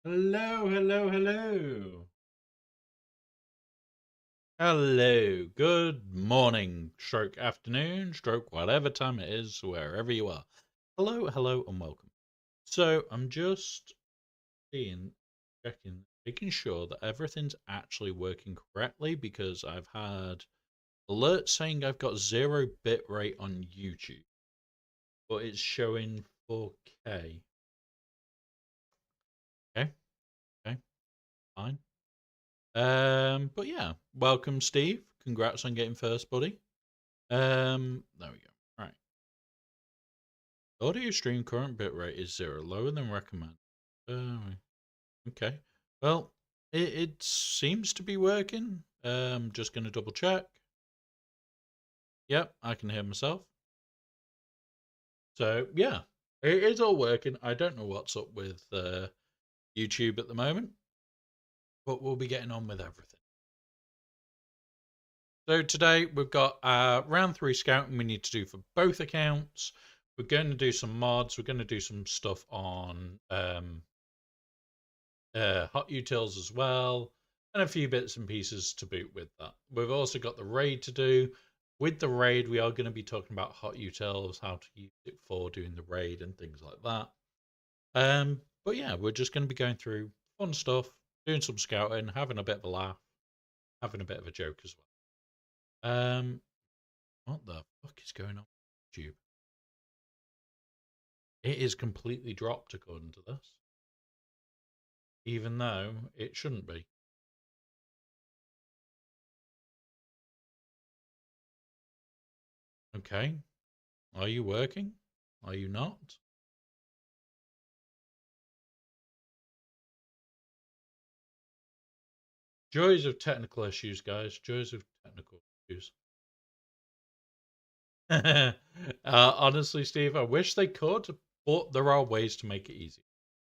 Hello, hello, hello. Hello, good morning, stroke afternoon, stroke whatever time it is, wherever you are. Hello, hello, and welcome. So, I'm just seeing, checking, making sure that everything's actually working correctly because I've had alerts saying I've got 0 bitrate on YouTube, but it's showing 4K. Okay, okay, fine. But yeah, welcome, Steve. Congrats on getting first, buddy. There we go. Right. Audio stream current bitrate is 0, lower than recommended. Okay. Well, it seems to be working. Just gonna double check. Yep, I can hear myself. So yeah, it is all working. I don't know what's up with YouTube at the moment, but we'll be getting on with everything. So today we've got round 3 scouting we need to do for both accounts. We're going to do some mods. We're going to do some stuff on hot utils as well, and a few bits and pieces to boot with that. We've also got the raid to do. With the raid, we are going to be talking about hot utils, how to use it for doing the raid and things like that. But yeah, we're just going to be going through fun stuff, doing some scouting, having a bit of a laugh, having a bit of a joke as well. What the fuck is going on with YouTube? It is completely dropped according to this, even though it shouldn't be. Okay, are you working? Are you not? Joys of technical issues, guys. Joys of technical issues. Honestly, Steve, I wish they could, but there are ways to make it easy.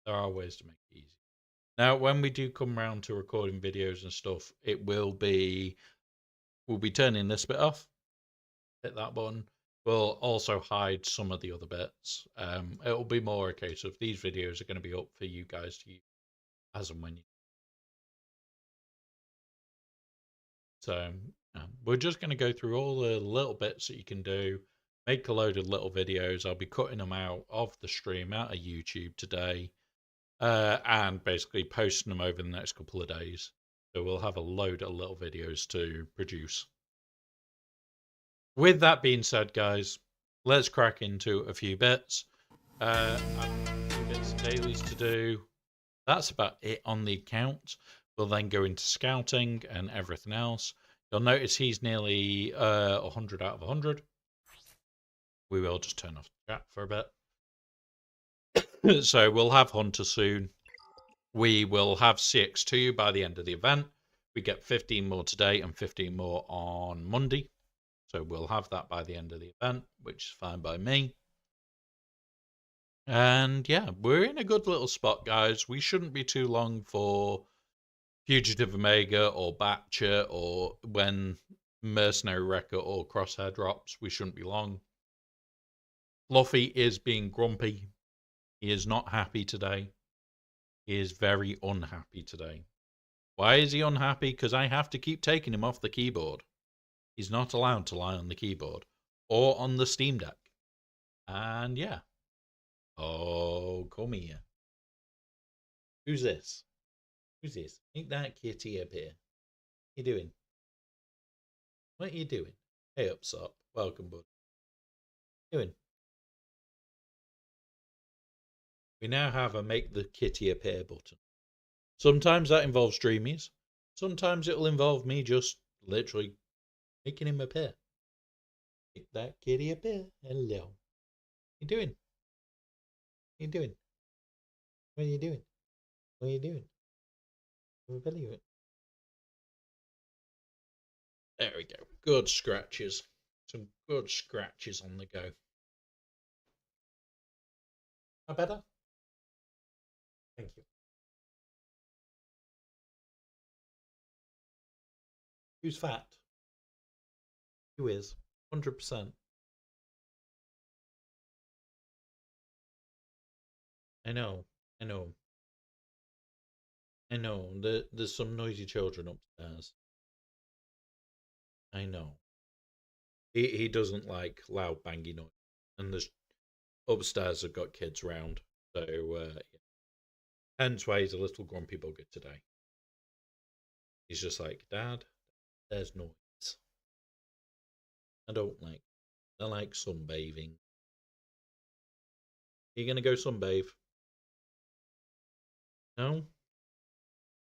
There are ways to make it easy. Now, when we do come round to recording videos and stuff, we'll be turning this bit off. Hit that button. We'll also hide some of the other bits. It'll be more a case of these videos are going to be up for you guys to use as and when you. So we're just going to go through all the little bits that you can do, make a load of little videos. I'll be cutting them out of the stream, out of YouTube today, and basically posting them over the next couple of days. So we'll have a load of little videos to produce. With that being said, guys, let's crack into a few bits. I've got a few bits of dailies to do. That's about it on the account. We'll then go into scouting and everything else. You'll notice he's nearly 100 out of 100. We will just turn off the chat for a bit. So we'll have Hunter soon. We will have CX2 by the end of the event. We get 15 more today and 15 more on Monday. So we'll have that by the end of the event, which is fine by me. And yeah, we're in a good little spot, guys. We shouldn't be too long for Fugitive Omega or Batcher or when Mercenary Wrecker or Crosshair drops. We shouldn't be long. Fluffy is being grumpy. He is not happy today. He is very unhappy today. Why is he unhappy? Because I have to keep taking him off the keyboard. He's not allowed to lie on the keyboard or on the Steam Deck. And yeah. Oh, come here. Who's this? Who's this? Make that kitty appear. What you doing? What are you doing? Hey, Upsop. Welcome, bud. What you doing? We now have a make the kitty appear button. Sometimes that involves streamies. Sometimes it'll involve me just literally making him appear. Make that kitty appear. Hello. What you doing? What you doing? What are you doing? What are you doing? What are you doing? There we go. Good scratches. Some good scratches on the go. That better? Thank you. Who's fat? Who is? 100%. I know. I know. I know. There's some noisy children upstairs. I know. He doesn't like loud banging noise. And there's upstairs have got kids round. So, yeah. Hence why he's a little grumpy bugger today. He's just like, Dad, there's noise. I don't like I like sunbathing. Are you going to go sunbathe? No?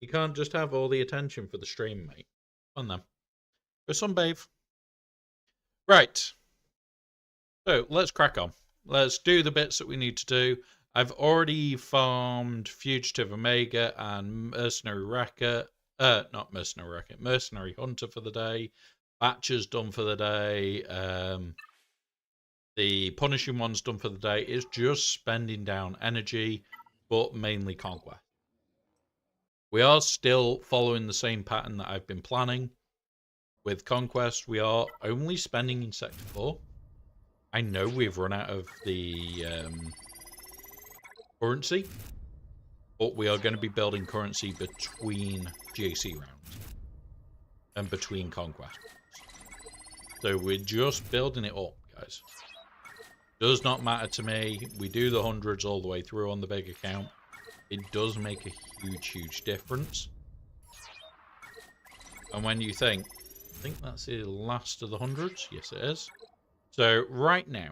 You can't just have all the attention for the stream, mate. Come on then. Go sunbathe. Right. So let's crack on. Let's do the bits that we need to do. I've already farmed Fugitive Omega and Mercenary Wrecker. Not Mercenary Wrecker. Mercenary Hunter for the day. Batcher's done for the day. The Punishing one's done for the day. It's just spending down energy, but mainly Conquest. We are still following the same pattern that I've been planning. With Conquest, we are only spending in Sector 4. I know we've run out of the currency, but we are going to be building currency between GaC rounds and between Conquest rounds. So we're just building it up, guys. Does not matter to me. We do the hundreds all the way through on the big account. It does make a huge, huge difference. And when you think, I think that's the last of the hundreds. Yes, it is. So right now,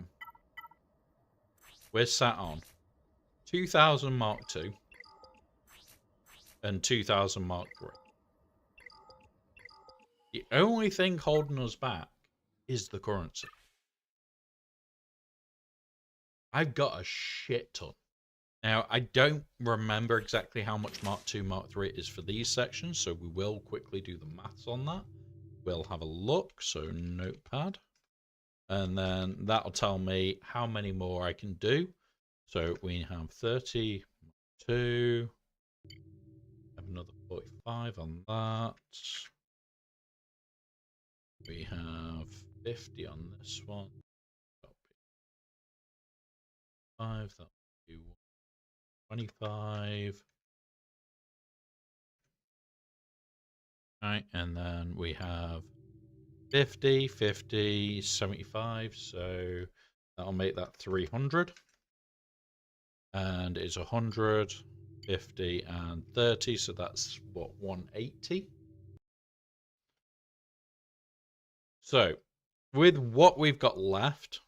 we're sat on 2000 Mark II and 2000 Mark III. The only thing holding us back is the currency. I've got a shit ton. Now, I don't remember exactly how much Mark II, Mark III is for these sections, so we will quickly do the maths on that. We'll have a look, so notepad. And then that'll tell me how many more I can do. So we have 32, have another 45 on that. We have 50 on this one. 5, that'll be 25. Right, and then we have 50, 50, 75, so that'll make that 300. And it's 100, 50, and 30, so that's, what, 180? So, with what we've got left,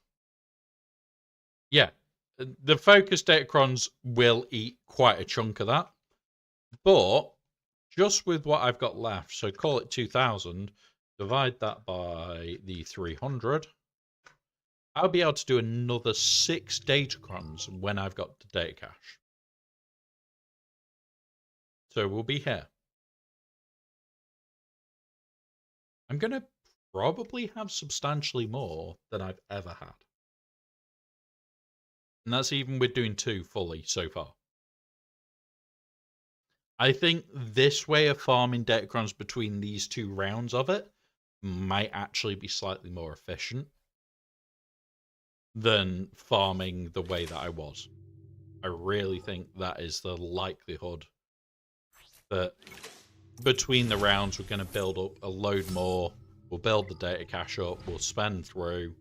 yeah, the focus datacrons will eat quite a chunk of that, but just with what I've got left, so call it 2000, divide that by the 300, I'll be able to do another 6 datacrons when I've got the data cache. So we'll be here. I'm going to probably have substantially more than I've ever had. And that's even with doing 2 fully so far. I think this way of farming datacrons between these 2 rounds of it might actually be slightly more efficient than farming the way that I was. I really think that is the likelihood that between the rounds we're going to build up a load more. We'll build the data cache up. We'll spend through.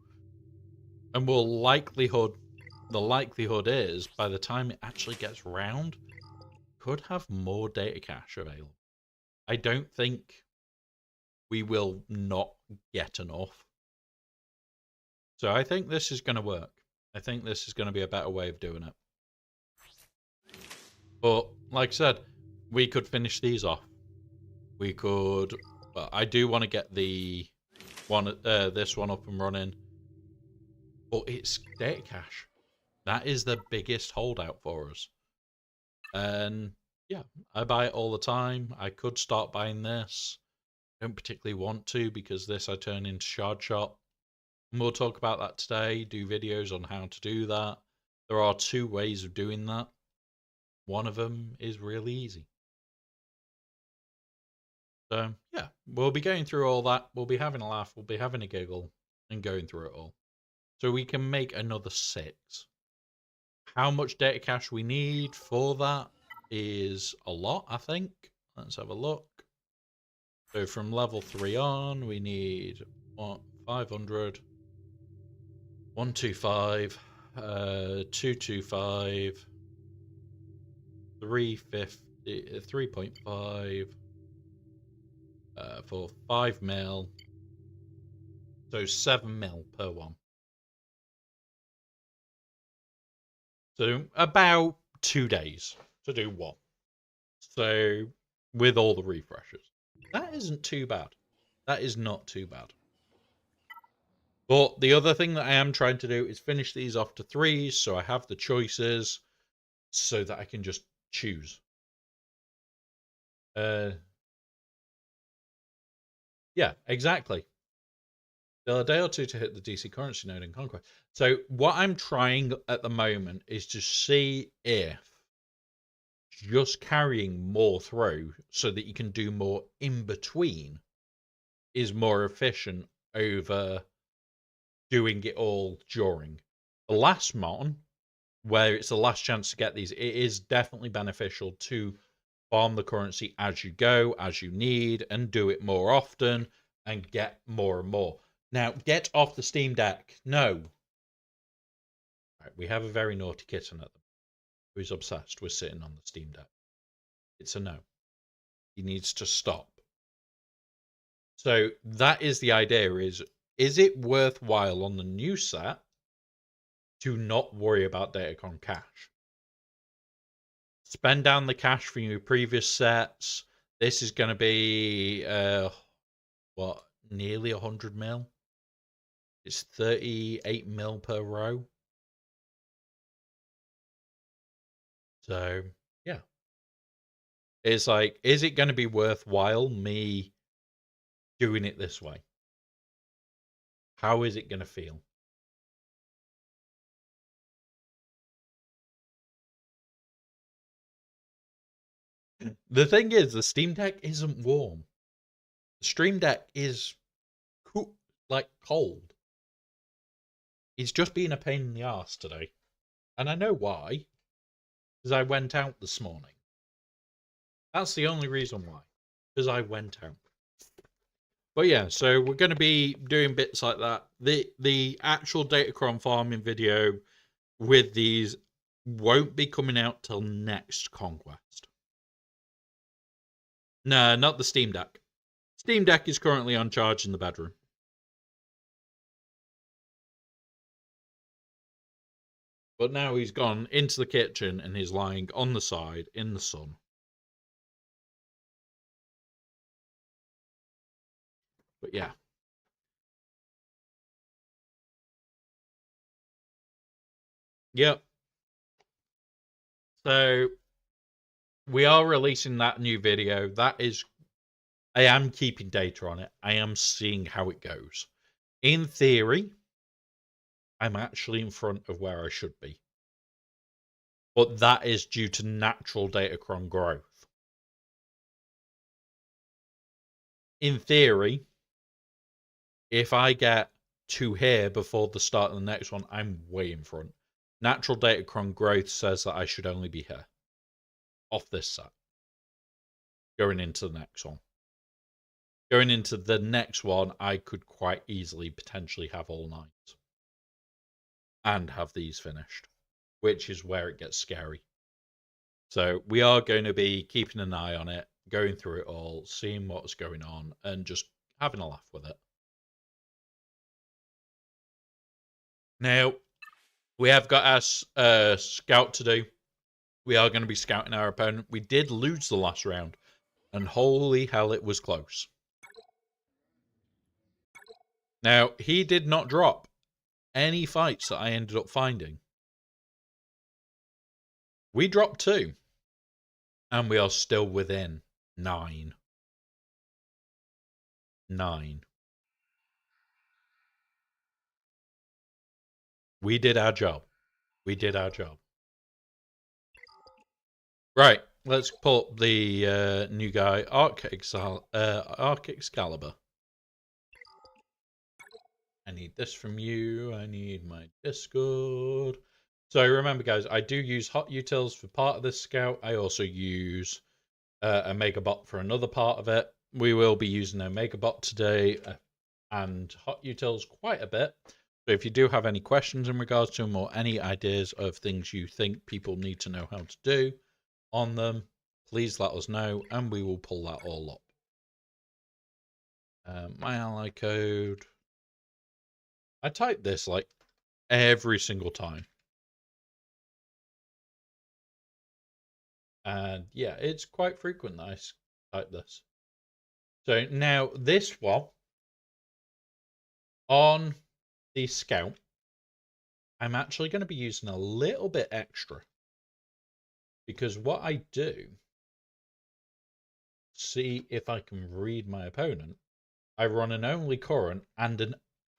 And the likelihood is by the time it actually gets round, could have more data cache available. I don't think we will not get enough. So I think this is going to work. I think this is going to be a better way of doing it. But like I said, we could finish these off. We could. Well, I do want to get the one, this one up and running. But it's data cache. That is the biggest holdout for us. And yeah, I buy it all the time. I could start buying this. I don't particularly want to because this I turn into Shard Shot. And we'll talk about that today, do videos on how to do that. There are 2 ways of doing that. One of them is really easy. So yeah, we'll be going through all that. We'll be having a laugh. We'll be having a giggle and going through it all. So we can make another 6. How much data cache we need for that is a lot, I think. Let's have a look. So from level 3 on, we need 500, 125, 225, 350, 3.5, for 5 mil. So 7 mil per one. So about 2 days to do one. So with all the refreshers. That isn't too bad. That is not too bad. But the other thing that I am trying to do is finish these off to 3s, so I have the choices so that I can just choose. Yeah, exactly. Still a day or two to hit the DC currency node in Conquest. So what I'm trying at the moment is to see if just carrying more through so that you can do more in between is more efficient over doing it all during. The last mon, where it's the last chance to get these, it is definitely beneficial to farm the currency as you go, as you need, and do it more often and get more and more. Now, get off the Steam Deck. No. Right, we have a very naughty kitten at them who's obsessed with sitting on the Steam Deck. It's a no. He needs to stop. So that is the idea, is it worthwhile on the new set to not worry about Datacon cash? Spend down the cash from your previous sets. This is going to be, what, nearly 100 mil? It's 38 mil per row. So, yeah. It's like, is it going to be worthwhile me doing it this way? How is it going to feel? The thing is, the Steam Deck isn't warm. The Stream Deck is like cold. It's just been a pain in the arse today. And I know why. Because I went out this morning. That's the only reason why. Because I went out. But yeah, so we're going to be doing bits like that. The actual Datacron farming video with these won't be coming out till next Conquest. No, not the Steam Deck. Steam Deck is currently on charge in the bedroom. But now he's gone into the kitchen and he's lying on the side in the sun. But yeah. Yep. So we are releasing that new video. That is, I am keeping data on it. I am seeing how it goes. In theory, I'm actually in front of where I should be. But that is due to natural Datacron growth. In theory, if I get to here before the start of the next one, I'm way in front. Natural Datacron growth says that I should only be here. Off this set. Going into the next one. Going into the next one, I could quite easily potentially have all 9s. And have these finished. Which is where it gets scary. So we are going to be keeping an eye on it, going through it all, seeing what's going on, and just having a laugh with it. Now, we have got our scout to do. We are going to be scouting our opponent. We did lose the last round, and holy hell, it was close. Now, he did not drop any fights that I ended up finding. We dropped 2, and we are still within 9. 9. We did our job. We did our job. Right, let's pull up the new guy, Arc Excalibur. I need this from you. I need my Discord. So remember, guys, I do use hot utils for part of this scout. I also use OmegaBot for another part of it. We will be using OmegaBot today and hot utils quite a bit. So if you do have any questions in regards to them or any ideas of things you think people need to know how to do on them, please let us know and we will pull that all up. My ally code. I type this like every single time. And yeah, it's quite frequent that I type this. So now this one on the Scout, I'm actually going to be using a little bit extra. Because what I do, see if I can read my opponent, I run an only current and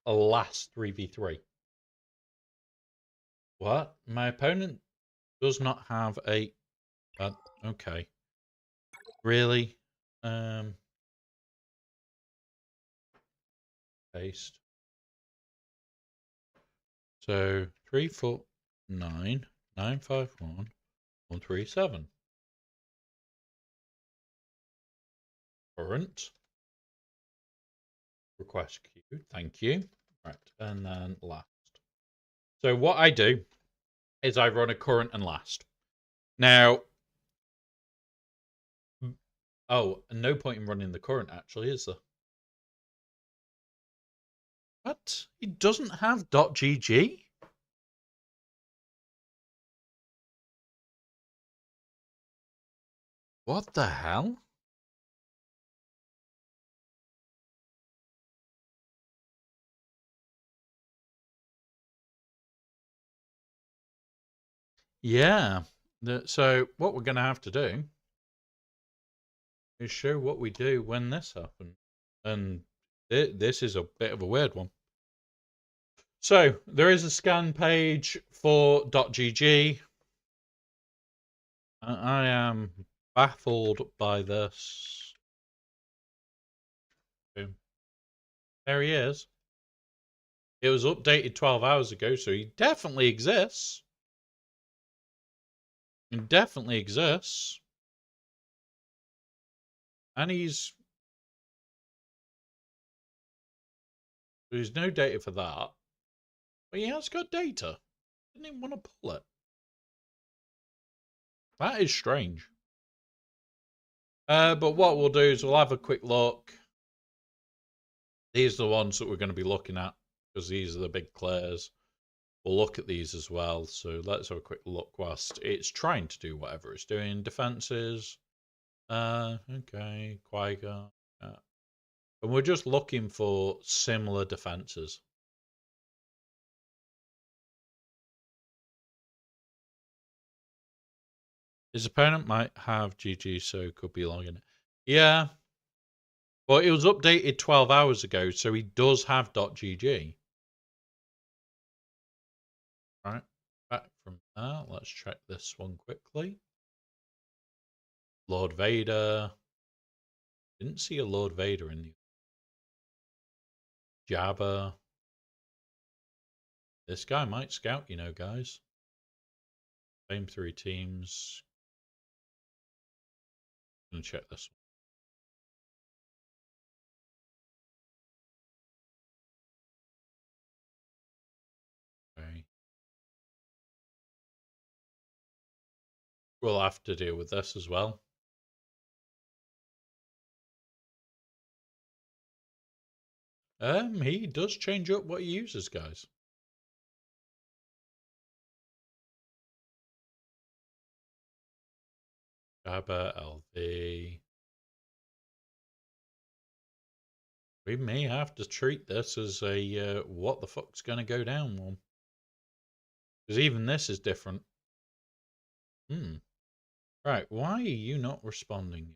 a last 3v3. What? My opponent does not have a... okay. Really? Paste. So 3, 4, 9, 9, 5, 1, 1, 3, 7. Current. Request queue. Thank you. Right. And then last. So what I do is I run a current and last. Now, oh, no point in running the current actually, is there? What? He doesn't have .gg? What the hell? Yeah. So what we're going to have to do is show what we do when this happens. And this is a bit of a weird one. So there is a scan page for .gg. I am baffled by this. There he is. It was updated 12 hours ago, so he definitely exists. He definitely exists. And there's no data for that. But he has got data. Didn't even want to pull it. That is strange. But what we'll do is we'll have a quick look. These are the ones that we're going to be looking at because these are the big clears. We'll look at these as well. So let's have a quick look whilst it's trying to do whatever it's doing. Defenses. Okay. Quagga. And we're just looking for similar defenses. His opponent might have GG, so could be logging it. Yeah. Well, it was updated 12 hours ago, so he does have .gg. Right. Back from there. Let's check this one quickly. Lord Vader. Didn't see a Lord Vader in the Jabba. This guy might scout, you know, guys. Same 3 teams. I'm gonna check this one. Okay. We'll have to deal with this as well. He does change up what he uses, guys. Jabba, LV. We may have to treat this as a what the fuck's gonna go down one. Because even this is different. Right, why are you not responding?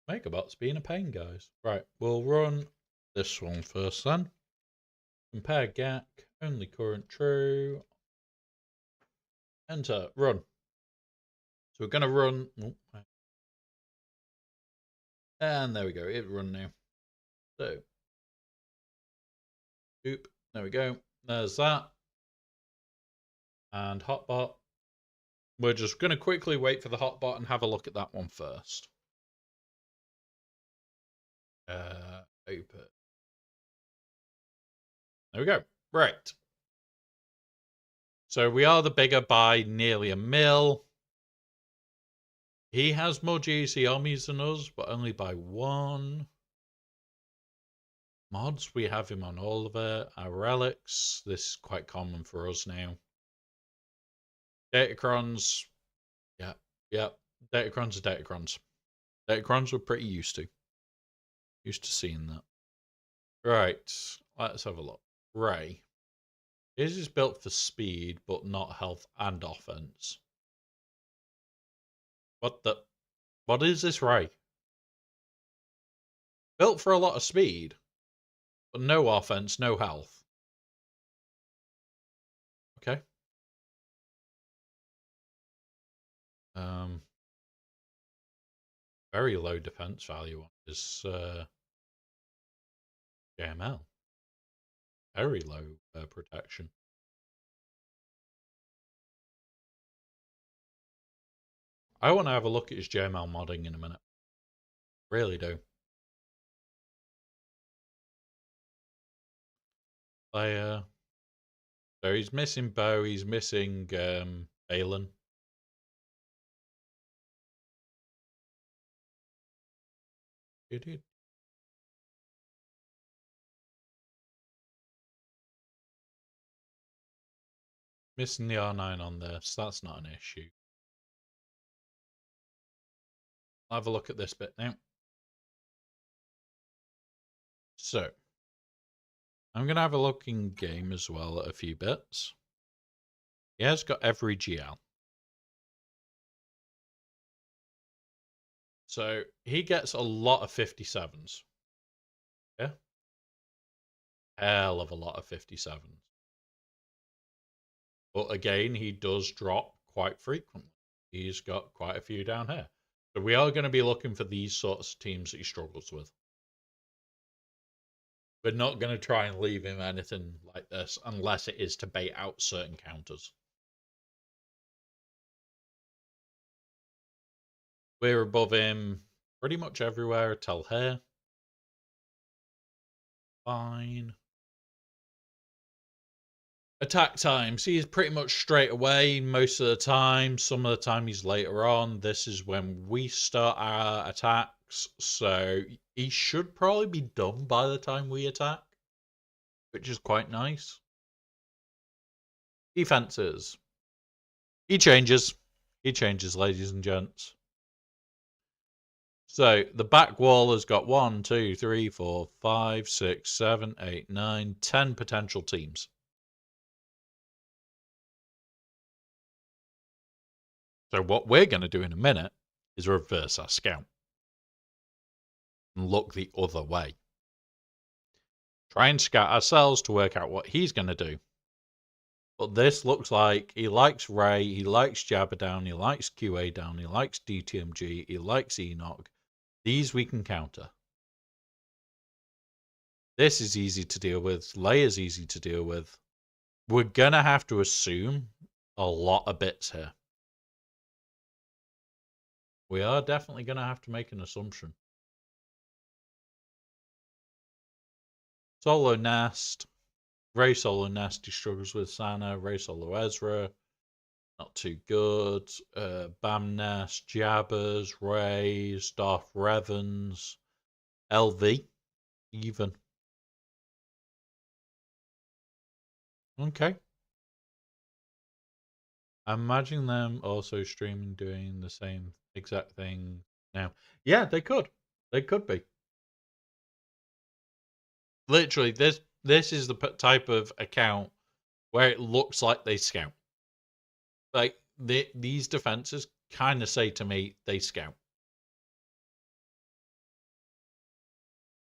Megabot's being a pain, guys. Right, we'll run this one first then. Compare GaC, only current true. Enter, run. So we're going to run. And there we go, it run now. So Oop. There we go. There's that. And hotbot. We're just going to quickly wait for the hotbot and have a look at that one first. Open. There we go. Right. So we are the bigger by nearly 1 mil. He has more GaC armies than us, but only by 1. Mods, we have him on all of it. Our relics, this is quite common for us now. Datacrons, yeah. Datacrons are Datacrons. Datacrons we're pretty used to. Used to seeing that. Right, let's have a look. Ray. His is built for speed, but not health and offense. What is this Ray? Built for a lot of speed, but no offense, no health. Okay. Very low defense value on his JML. Very low protection. I want to have a look at his JML modding in a minute. Really do. So he's missing Bo, he's missing Balin. Missing the R9 on this, that's not an issue. I'll have a look at this bit now. So, I'm going to have a look in game as well at a few bits. He has got every GL. So, he gets a lot of 57s. Yeah? Hell of a lot of 57s. But again, he does drop quite frequently. He's got quite a few down here. So we are going to be looking for these sorts of teams that he struggles with. We're not going to try and leave him anything like this unless it is to bait out certain counters. We're above him pretty much everywhere. Tell here. Fine. Attack times. He is pretty much straight away most of the time. Some of the time he's later on. This is when we start our attacks. So he should probably be done by the time we attack, which is quite nice. Defenses. He changes. He changes, ladies and gents. So the back wall has got 1, 2, 3, 4, 5, 6, 7, 8, 9, 10 potential teams. So what we're going to do in a minute is reverse our scout and look the other way. Try and scout ourselves to work out what he's going to do. But this looks like he likes Ray, he likes Jabba down, he likes QA down, he likes DTMG, he likes Enoch. These we can counter. This is easy to deal with. Layer's easy to deal with. We're going to have to assume a lot of bits here. We are definitely going to have to make an assumption. Solo Nest. Ray Solo Nest, he struggles with Sana. Ray Solo Ezra, not too good. Bam Nest, Jabbers, Rays, Darth Revens, LV, even. Okay. I'm imagining them also streaming doing the same exact thing now. Yeah, they could. They could be. Literally, this is the type of account where it looks like they scout. Like these defenses kind of say to me they scout.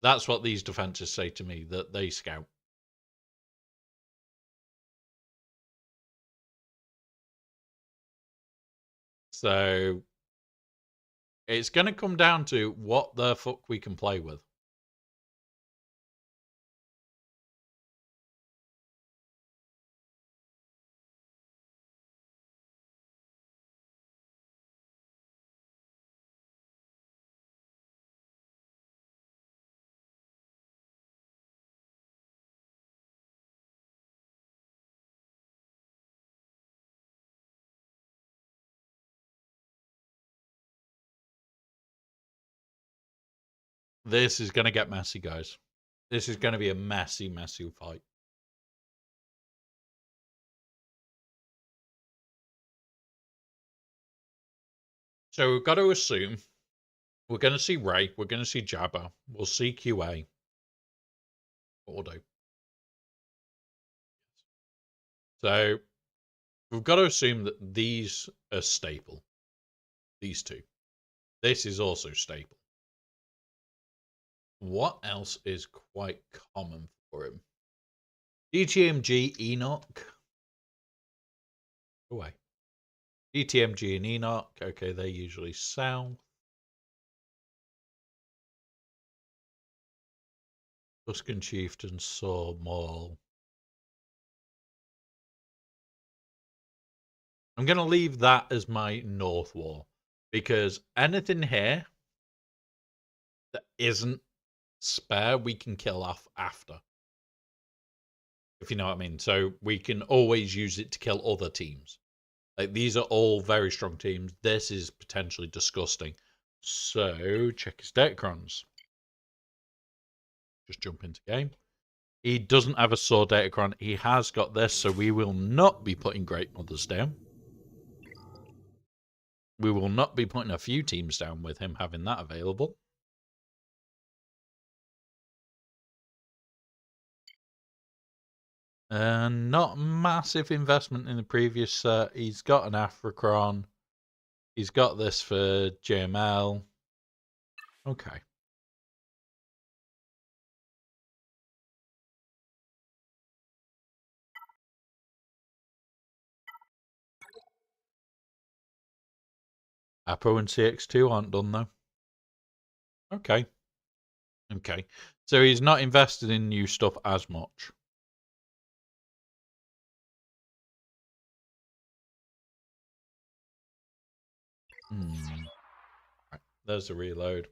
That's what these defenses say to me, that they scout. So it's going to come down to what the fuck we can play with. This is going to get messy, guys. This is going to be a messy, messy fight. So we've got to assume we're going to see Ray, we're going to see Jabba, we'll see QA. Auto. So we've got to assume that these are staple. These two. This is also staple. What else is quite common for him? DTMG, Enoch. Away. DTMG and Enoch. Okay, they usually south. Tuscan Chieftain, Saw, Maul. I'm going to leave that as my North War. Because anything here that isn't spare, we can kill off after. If you know what I mean. So we can always use it to kill other teams. Like, these are all very strong teams. This is potentially disgusting. So, check his Datacrons. Just jump into game. He doesn't have a sword Datacron. He has got this, so we will not be putting Great Mothers down. We will not be putting a few teams down with him having that available. Not massive investment in the previous set. He's got an Africron. He's got this for JML. Okay. Apo and CX2 aren't done, though. Okay. Okay. So he's not invested in new stuff as much. Right. There's the reload.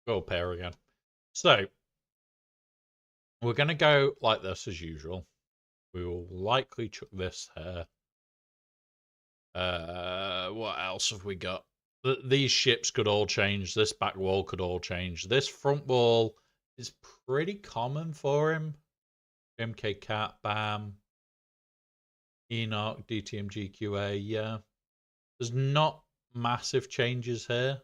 Go pair again. So, we're going to go like this as usual. We will likely chuck this here. What else have we got? These ships could all change. This back wall could all change. This front wall is pretty common for him. MK Cat, Bam, Enoch, DTMG QA. Yeah, there's not massive changes here.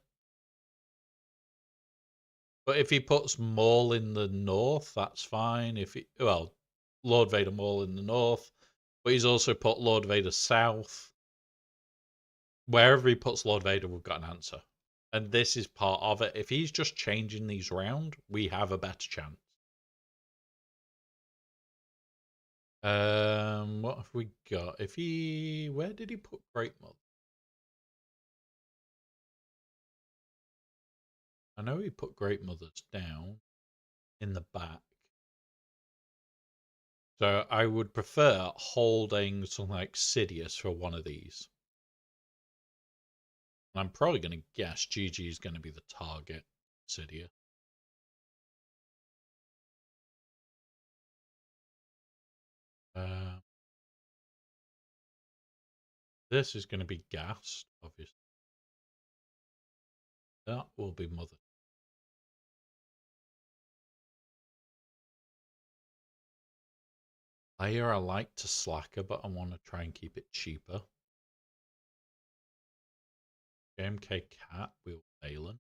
But if he puts Maul in the north, that's fine. If he, well, Lord Vader Maul in the north, but he's also put Lord Vader south. Wherever he puts Lord Vader, we've got an answer. And this is part of it. If he's just changing these around, we have a better chance. What have we got? If he, where did he put Great Mother? I know he put Great Mothers down in the back. So I would prefer holding something like Sidious for one of these. I'm probably going to guess GG is going to be the target, Sidious. This is going to be gassed, obviously. That will be Mother. Layer I like to slacker, but I want to try and keep it cheaper. JMK Cat, Will Balin.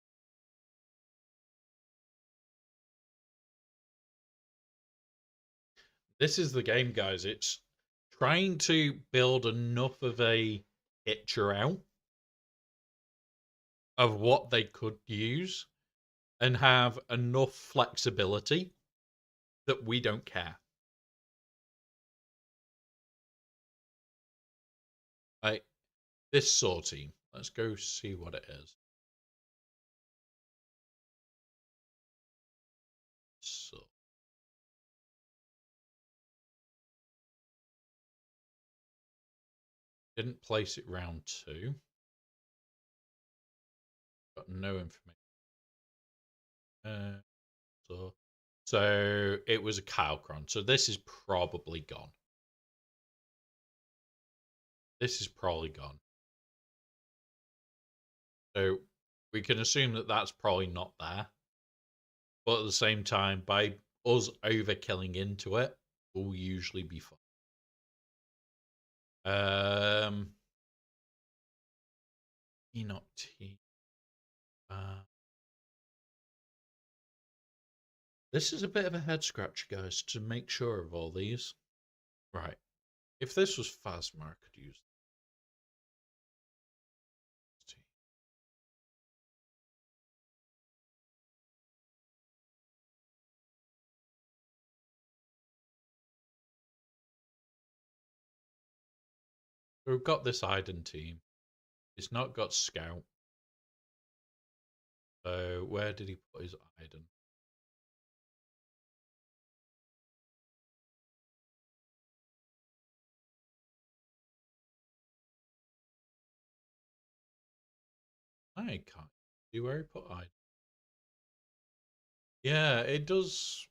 This is the game, guys. It's trying to build enough of a picture out of what they could use and have enough flexibility that we don't care. Like this SWORD team. Let's go see what it is. So didn't place it round 2. Got no information. So it was a Calcron. So this is probably gone. This is probably gone. So we can assume that that's probably not there. But at the same time, by us overkilling into it, we'll usually be fine. Not T. This is a bit of a head scratcher, guys, to make sure of all these. Right. If this was Phasma, I could use T. We've got this Iden team. It's not got Scout. So where did he put his Iden? I can't see where he put Iden. Yeah, it does.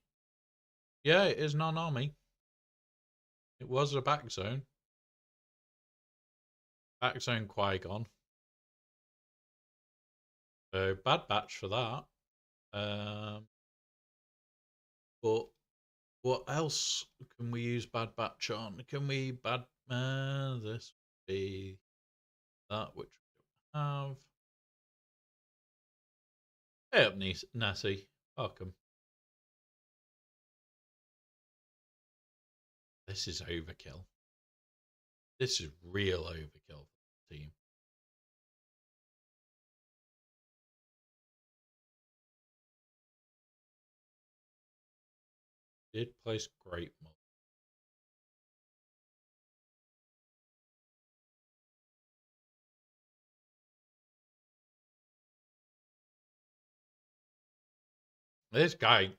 Yeah, it is non-army. It was a back zone. Back zone Qui-Gon. So bad batch for that. But what else can we use bad batch on? Can we bad this would be that which we don't have. Hey up, Nessie. Welcome. This is overkill. This is real overkill for the team. Did place great mod. This guy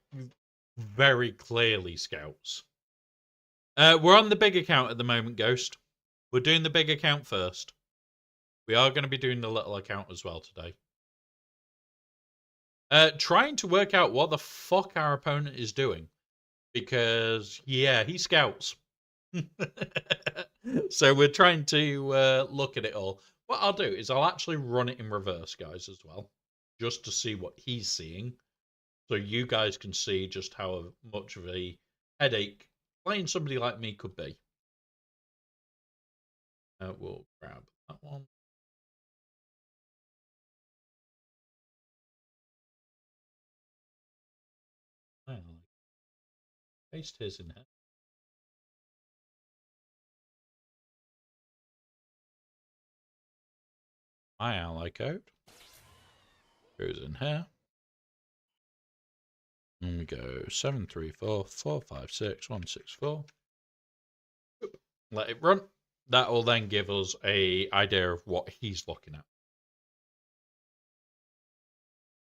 very clearly scouts. We're on the big account at the moment, Ghost. We're doing the big account first. We are going to be doing the little account as well today. Trying to work out what the fuck our opponent is doing. Because, yeah, he scouts. So we're trying to look at it all. What I'll do is I'll actually run it in reverse, guys, as well. Just to see what he's seeing. So you guys can see just how much of a headache playing somebody like me could be. We'll grab that one. Paste his in here. My ally code goes in here. And we go 734456164. Let it run. That will then give us a idea of what he's looking at.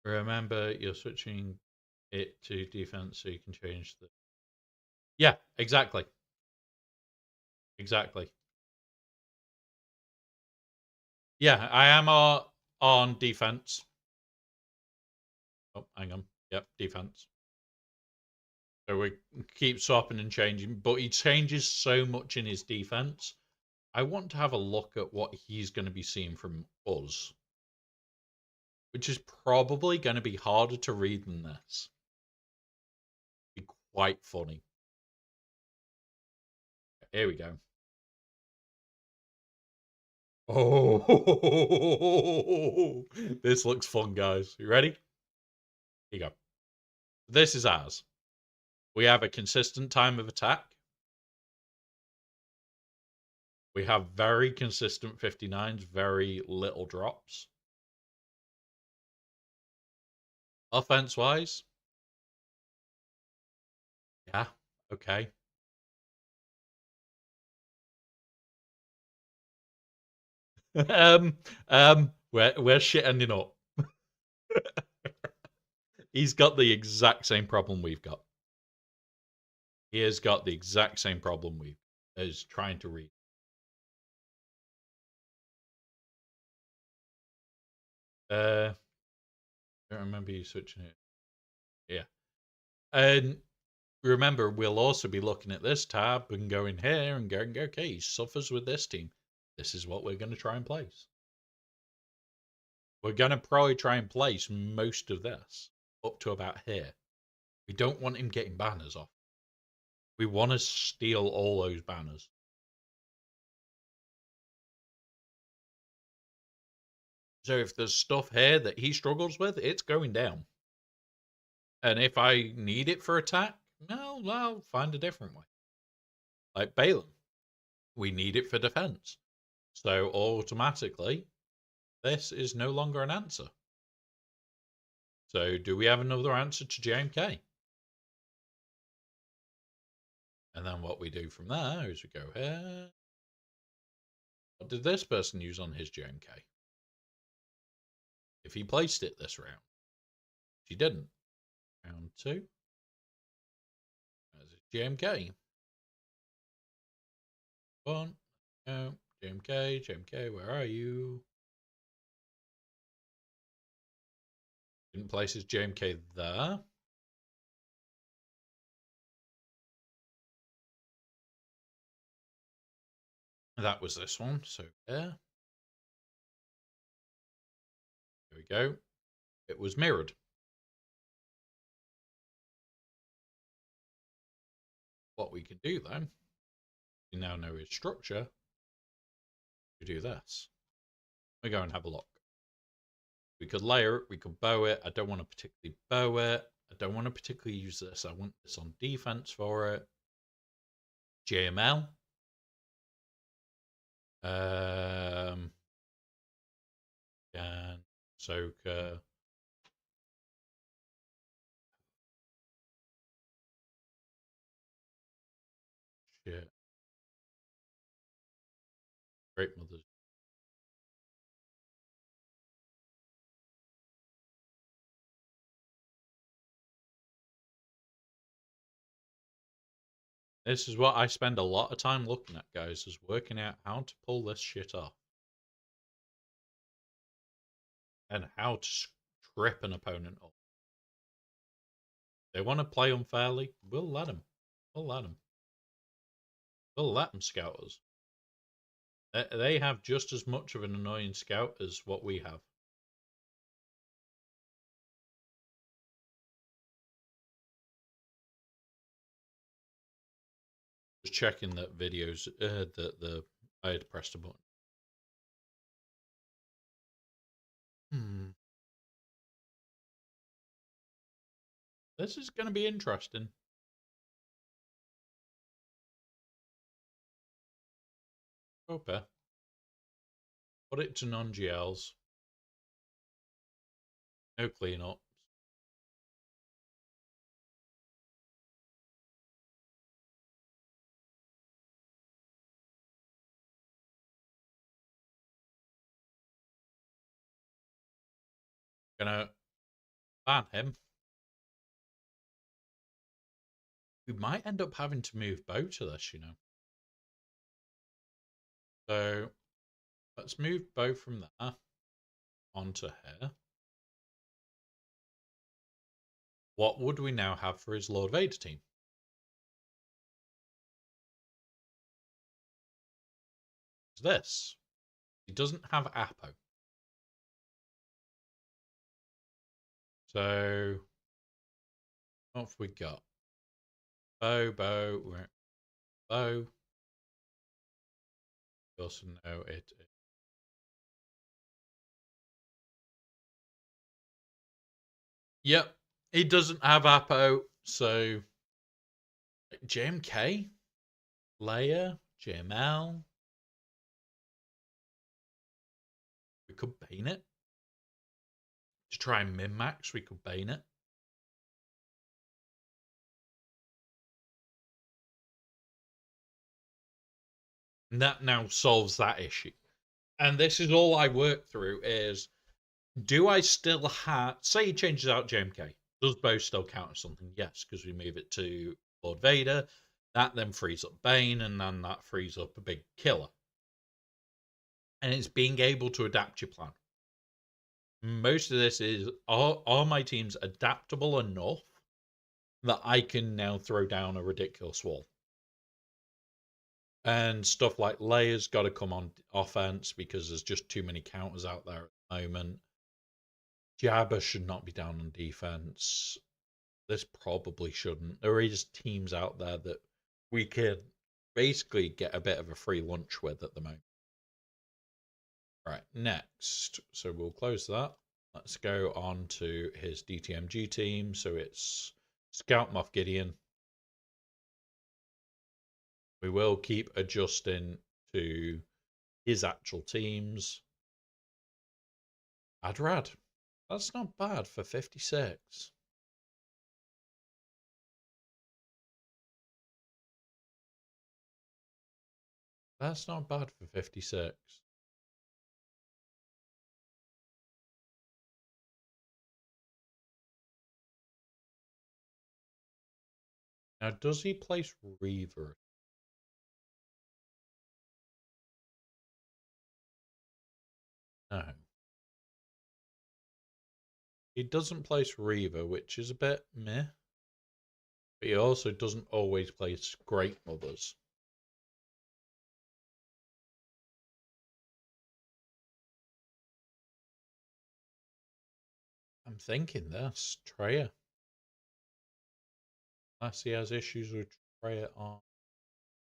Remember, you're switching it to defense so you can change the. Yeah, exactly. Exactly. Yeah, I am on defense. Oh, hang on. Yep, defense. So we keep swapping and changing, but he changes so much in his defense. I want to have a look at what he's going to be seeing from us, which is probably going to be harder to read than this. Be quite funny. Here we go. Oh, this looks fun, guys. You ready? Here you go. This is ours. We have a consistent time of attack. We have very consistent 59s, very little drops. Offense-wise, yeah, okay. We're shit ending up. He's got the exact same problem we've got. He has got the exact same problem we is trying to read. I don't remember you switching it. Yeah. And remember, we'll also be looking at this tab and going here and going, okay, he suffers with this team. This is what we're going to try and place. We're going to probably try and place most of this up to about here. We don't want him getting banners off. We want to steal all those banners. So if there's stuff here that he struggles with, it's going down. And if I need it for attack, well, I'll find a different way. Like Balaam, we need it for defense. So automatically, this is no longer an answer. So do we have another answer to JMK? And then what we do from there is we go here. What did this person use on his JMK? If he placed it this round. She didn't. Round 2. There's his JMK. 1. No. JMK, where are you? Didn't place his JMK there. That was this one, so there. There we go. It was mirrored. What we can do then, we now know his structure. We do this. We go and have a look. We could layer it, we could bow it. I don't want to particularly bow it. I don't want to particularly use this. I want this on defense for it. JML. And Soka. Shit. Great mothers. This is what I spend a lot of time looking at, guys, is working out how to pull this shit off. And how to trip an opponent up. They want to play unfairly, we'll let them. We'll let them. We'll let them scout us. They have just as much of an annoying scout as what we have. Just checking that videos that I had pressed a button. This is going to be interesting. Okay. Put it to non-GLs. No cleanups. Gonna ban him. We might end up having to move Bo to this, you know. So let's move Bo from there onto here. What would we now have for his Lord Vader team? This. He doesn't have Apo. So what have we got? Bo. We also know it. Yep, he doesn't have Apo, so JMK, Leia, JML. We could bane it. To try and min-max, we could bane it. And that now solves that issue. And this is all I work through is, do I still have, say he changes out JMK, does Bo still count as something? Yes, because we move it to Lord Vader. That then frees up Bane, and then that frees up a big killer. And it's being able to adapt your plan. Most of this is, are my teams adaptable enough that I can now throw down a ridiculous wall? And stuff like Leia's got to come on offense because there's just too many counters out there at the moment. Jabba should not be down on defense. this probably shouldn't. There is teams out there that we can basically get a bit of a free lunch with at the moment. Right, next. So we'll close that. Let's go on to his DTMG team. So it's Scout Moff Gideon. We will keep adjusting to his actual teams. Adrad. That's not bad for 56. That's not bad for 56. Now, does he place Reaver? No. He doesn't place Reaver, which is a bit meh. But he also doesn't always place Great Mothers. I'm thinking this. Treya. Unless he has issues with Treya on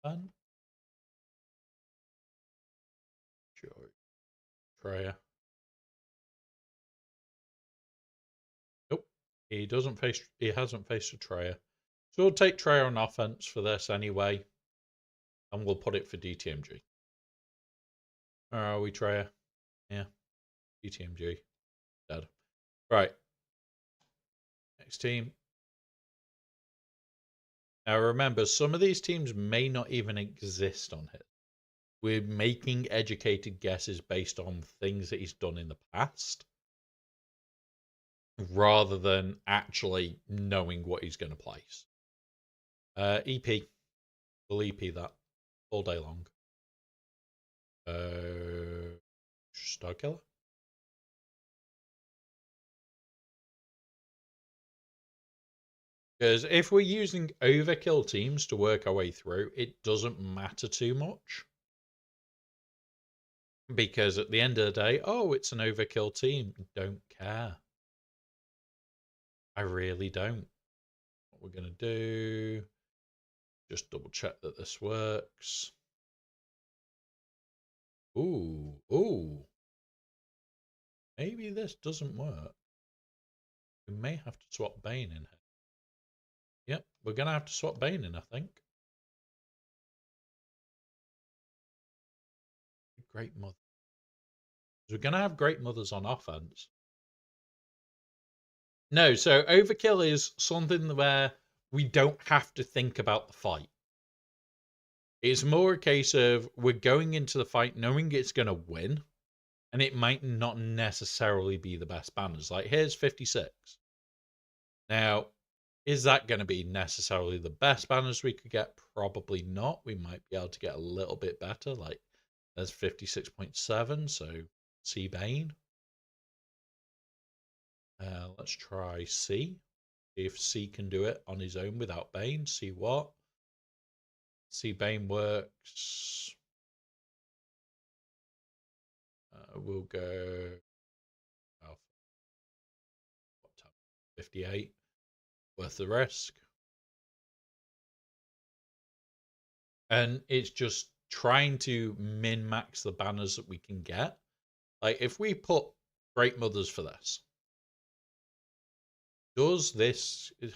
fun. Sure. Treya. Nope. He hasn't faced a Treya. So we'll take Treya on offense for this anyway. And we'll put it for DTMG. Where are we, Treya? Yeah. DTMG. Dead. Right. Next team. Now remember, some of these teams may not even exist on his. We're making educated guesses based on things that he's done in the past, rather than actually knowing what he's going to place. EP. We'll EP that all day long. Star Killer. Because if we're using overkill teams to work our way through, it doesn't matter too much. Because at the end of the day, oh, it's an overkill team. Don't care. I really don't. What we're going to do, just double check that this works. Ooh. Maybe this doesn't work. We may have to swap Bane in here. Yep, we're going to have to swap Bane in, I think. Great Mother. We're going to have Great Mothers on offense. No, so overkill is something where we don't have to think about the fight. It's more a case of we're going into the fight knowing it's going to win, and it might not necessarily be the best banners. Like, here's 56. Now, is that going to be necessarily the best banners we could get? Probably not. We might be able to get a little bit better. Like, there's 56.7, so C Bane. Let's try C. If C can do it on his own without Bane, see what? See Bane works. We'll go 58. Worth the risk. And it's just trying to min-max the banners that we can get. Like, if we put Great Mothers for this,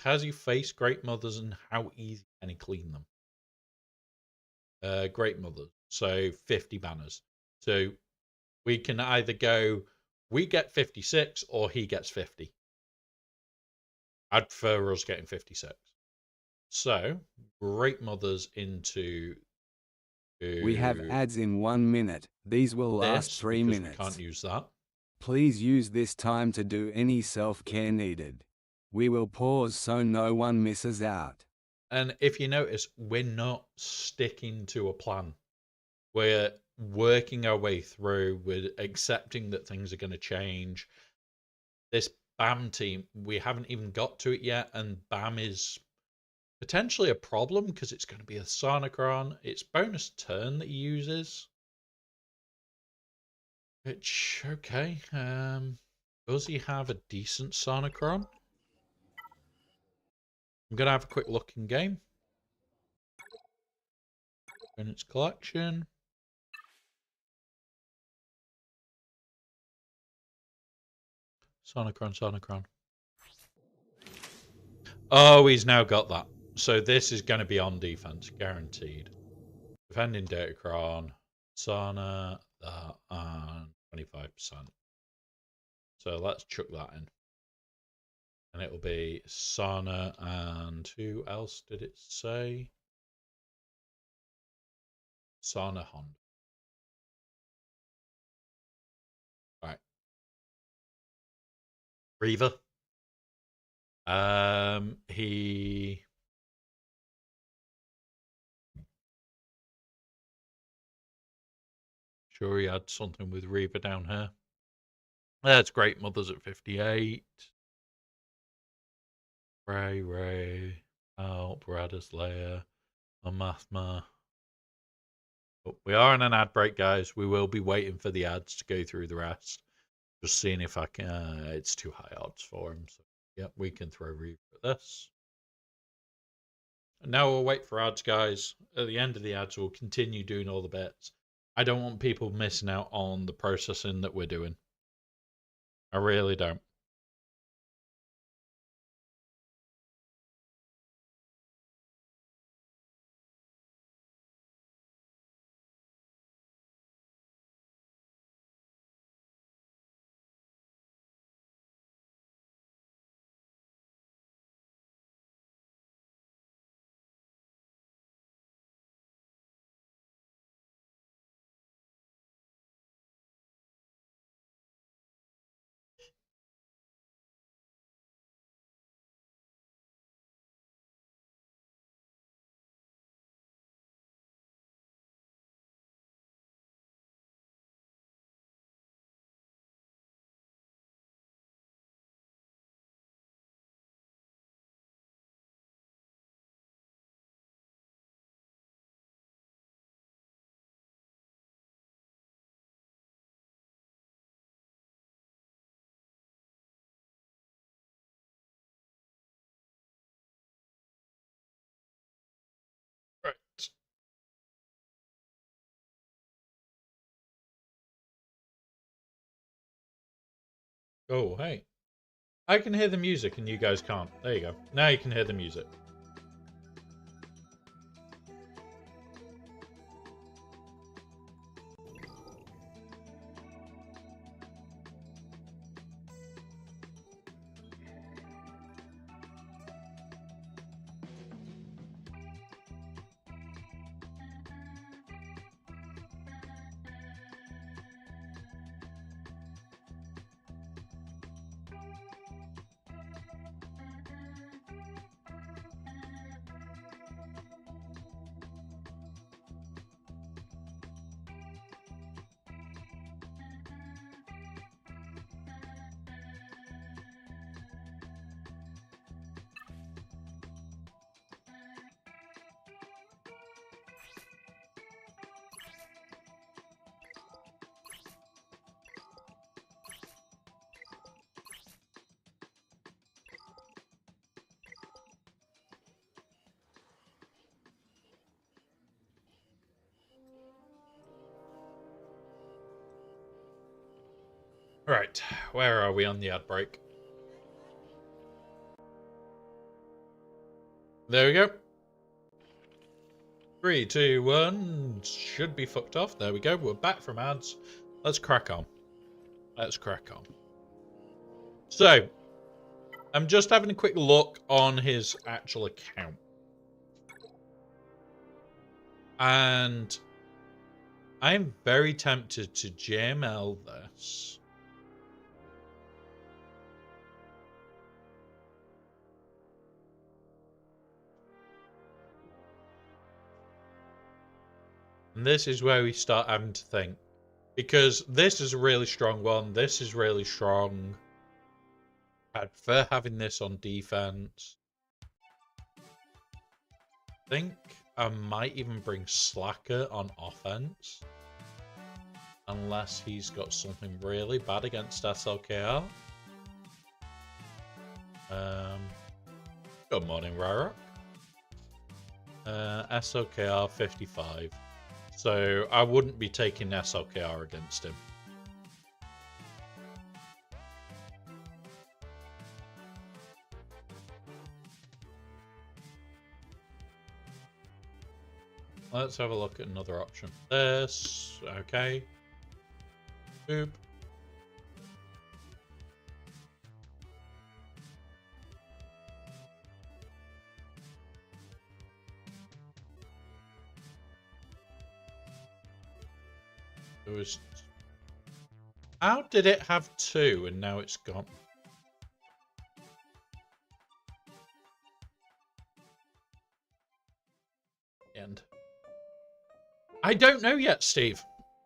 has he faced Great Mothers and how easy can he clean them? Great Mothers, so 50 banners. So we can either go, we get 56 or he gets 50. I'd prefer us getting 56. So, Great Mothers into... We have ads in 1 minute. These will last 3 minutes. We can't use that. Please use this time to do any self-care needed. We will pause so no one misses out. And if you notice, we're not sticking to a plan. We're working our way through. We're accepting that things are going to change. This BAM team, we haven't even got to it yet, and BAM is potentially a problem because it's going to be a Sonicron. It's bonus turn that he uses. Which, okay. Does he have a decent Sonicron? I'm going to have a quick look in game. In its collection. Sonicron. Oh, he's now got that. So this is going to be on defense, guaranteed. Defending Datacron, Sana, that, and 25%. So let's chuck that in. And it will be Sana and who else did it say? Sana Honda. Right. Reaver. He sure he had something with Reaver down here. That's Great Mothers at 58. Ray, Bradis Leia, Amathma. But we are in an ad break, guys. We will be waiting for the ads to go through the rest. Just seeing if I can. It's too high odds for him. So, yeah, we can throw Reaver at this. And now we'll wait for ads, guys. At the end of the ads, we'll continue doing all the bits. I don't want people missing out on the processing that we're doing. I really don't. Right. Oh, hey. I can hear the music and you guys can't. There you go. Now you can hear the music. Right, where are we on the ad break? There we go. 3, 2, 1. Should be fucked off. There we go. We're back from ads. Let's crack on. So, I'm just having a quick look on his actual account. And I'm very tempted to JML this. And this is where we start having to think. Because this is a really strong one. This is really strong. I'd prefer having this on defense. I think I might even bring Slacker on offense. Unless he's got something really bad against SLKR. Good morning, Ryrock. SLKR 55. So I wouldn't be taking SLKR against him. Let's have a look at another option. This, okay. Boop. There was... How did it have 2 and now it's gone? End. I don't know yet, Steve.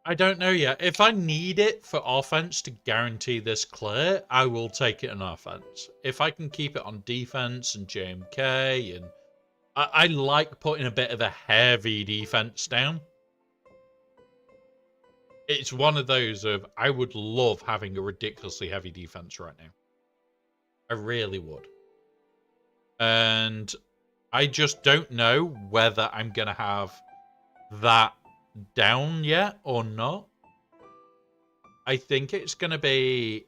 I don't know yet. If I need it for offense to guarantee this clear, I will take it on offense. If I can keep it on defense and JMK, and I like putting a bit of a heavy defense down. It's one of those of, I would love having a ridiculously heavy defense right now. I really would. And I just don't know whether I'm going to have that down yet or not. I think it's going to be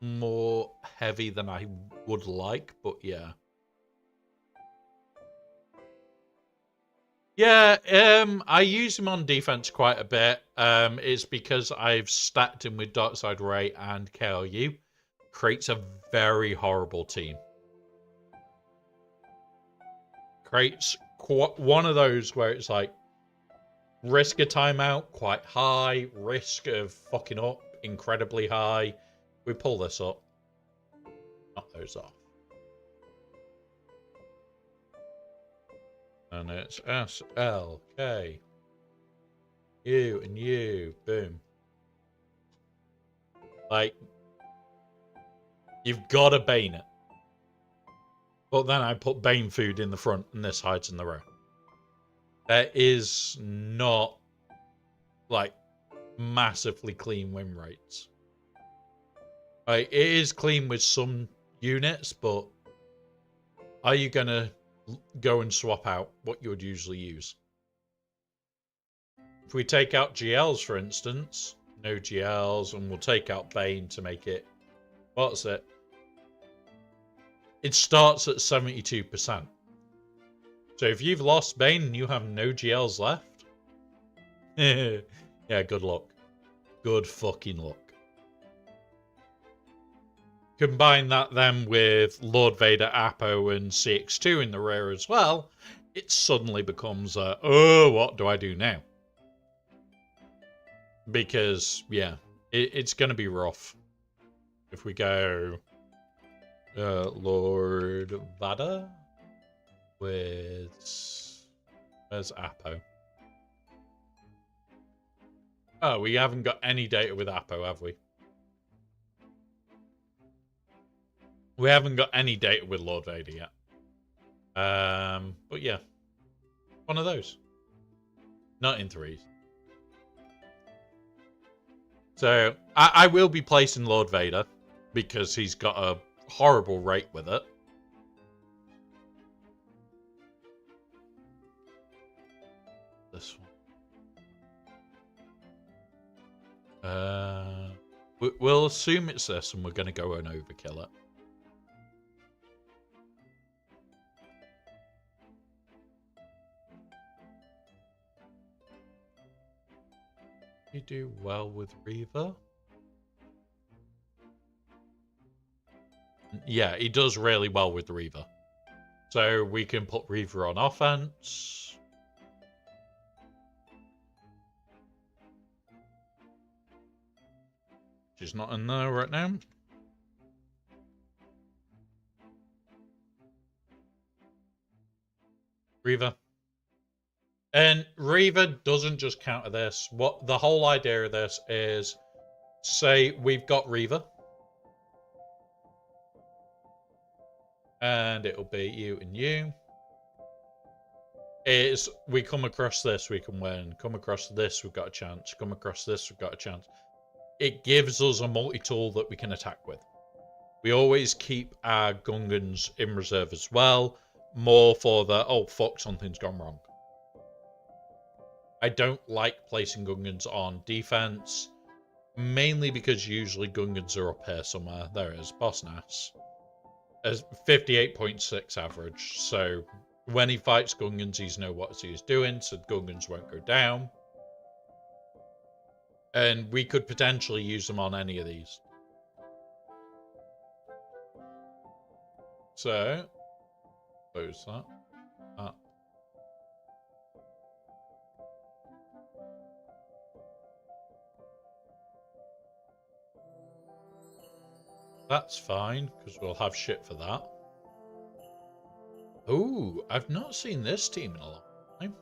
more heavy than I would like, but yeah. Yeah, I use him on defense quite a bit. It's because I've stacked him with Darkside Ray and KLU. Creates a very horrible team. Creates one of those where it's like, risk of timeout, quite high. Risk of fucking up, incredibly high. We pull this up. Knock those off. And it's S, L, K. U and U. Boom. Like, you've got to Bane it. But then I put Bane food in the front and this hides in the row. There is not, like, massively clean win rates. Like, it is clean with some units, but are you going to go and swap out what you would usually use? If we take out GLs, for instance, no GLs, and we'll take out Bane to make it, what's it? It starts at 72%. So if you've lost Bane and you have no GLs left, yeah, good luck. Good fucking luck. Combine that then with Lord Vader, Apo, and CX2 in the rear as well, it suddenly becomes, oh, what do I do now? Because, yeah, it's going to be rough. If we go Lord Vader with... Where's Apo? Oh, we haven't got any data with Apo, have we? We haven't got any data with Lord Vader yet. But yeah. One of those. Not in threes. So, I will be placing Lord Vader because he's got a horrible rate with it. This one. We'll assume it's this and we're going to go and overkill it. You do well with Reaver. Yeah, he does really well with Reaver. So we can put Reaver on offense. She's not in there right now. Reaver. And Reaver doesn't just counter this. What the whole idea of this is, say we've got Reaver. And it'll be you and you. Is we come across this, we can win. Come across this, we've got a chance. Come across this, we've got a chance. It gives us a multi-tool that we can attack with. We always keep our Gungans in reserve as well. More for the, oh fuck, something's gone wrong. I don't like placing Gungans on defense. Mainly because usually Gungans are up here somewhere. There it is, Boss Nass. As 58.6 average. So when he fights Gungans, he's know what he's doing, so Gungans won't go down. And we could potentially use them on any of these. So, close that. Up. That's fine, because we'll have shit for that. Ooh, I've not seen this team in a long time.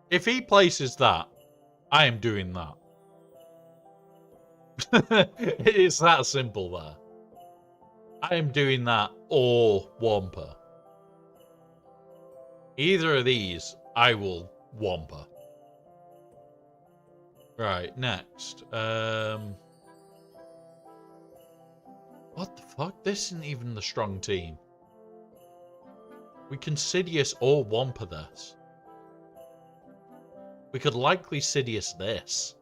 If he places that, I am doing that. It's that simple there. I am doing that or Wampa. Either of these, I will Wampa. Right, next. What the fuck? This isn't even the strong team. We can Sidious or Wampa this. We could likely Sidious this.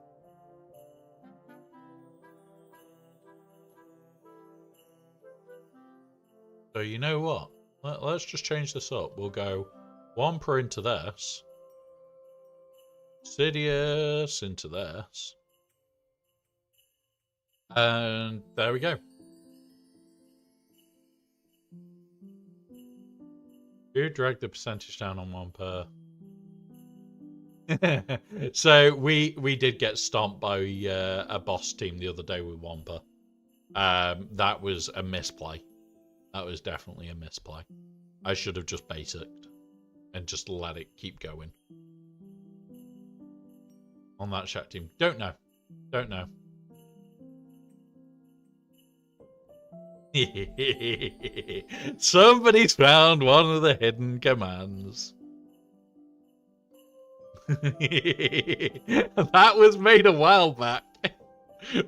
So you know what? Let's just change this up. We'll go Wampa into this. Sidious into this. And there we go. Who dragged the percentage down on Wampa? So we did get stomped by a boss team the other day with Wampa. That was a misplay. That was definitely a misplay. I should have just basicked and just let it keep going. On that chat team. Don't know. Don't know. Somebody's found one of the hidden commands. That was made a while back.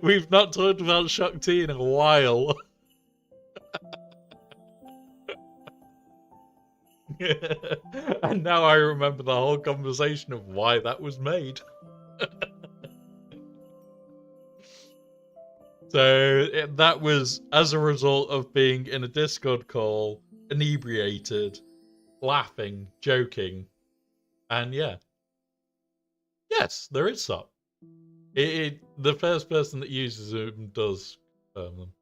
We've not talked about Shock T in a while. And now I remember the whole conversation of why that was made. So that was as a result of being in a Discord call, inebriated, laughing, joking, and yeah. Yes, there is SOP. The first person that uses them does confirm them.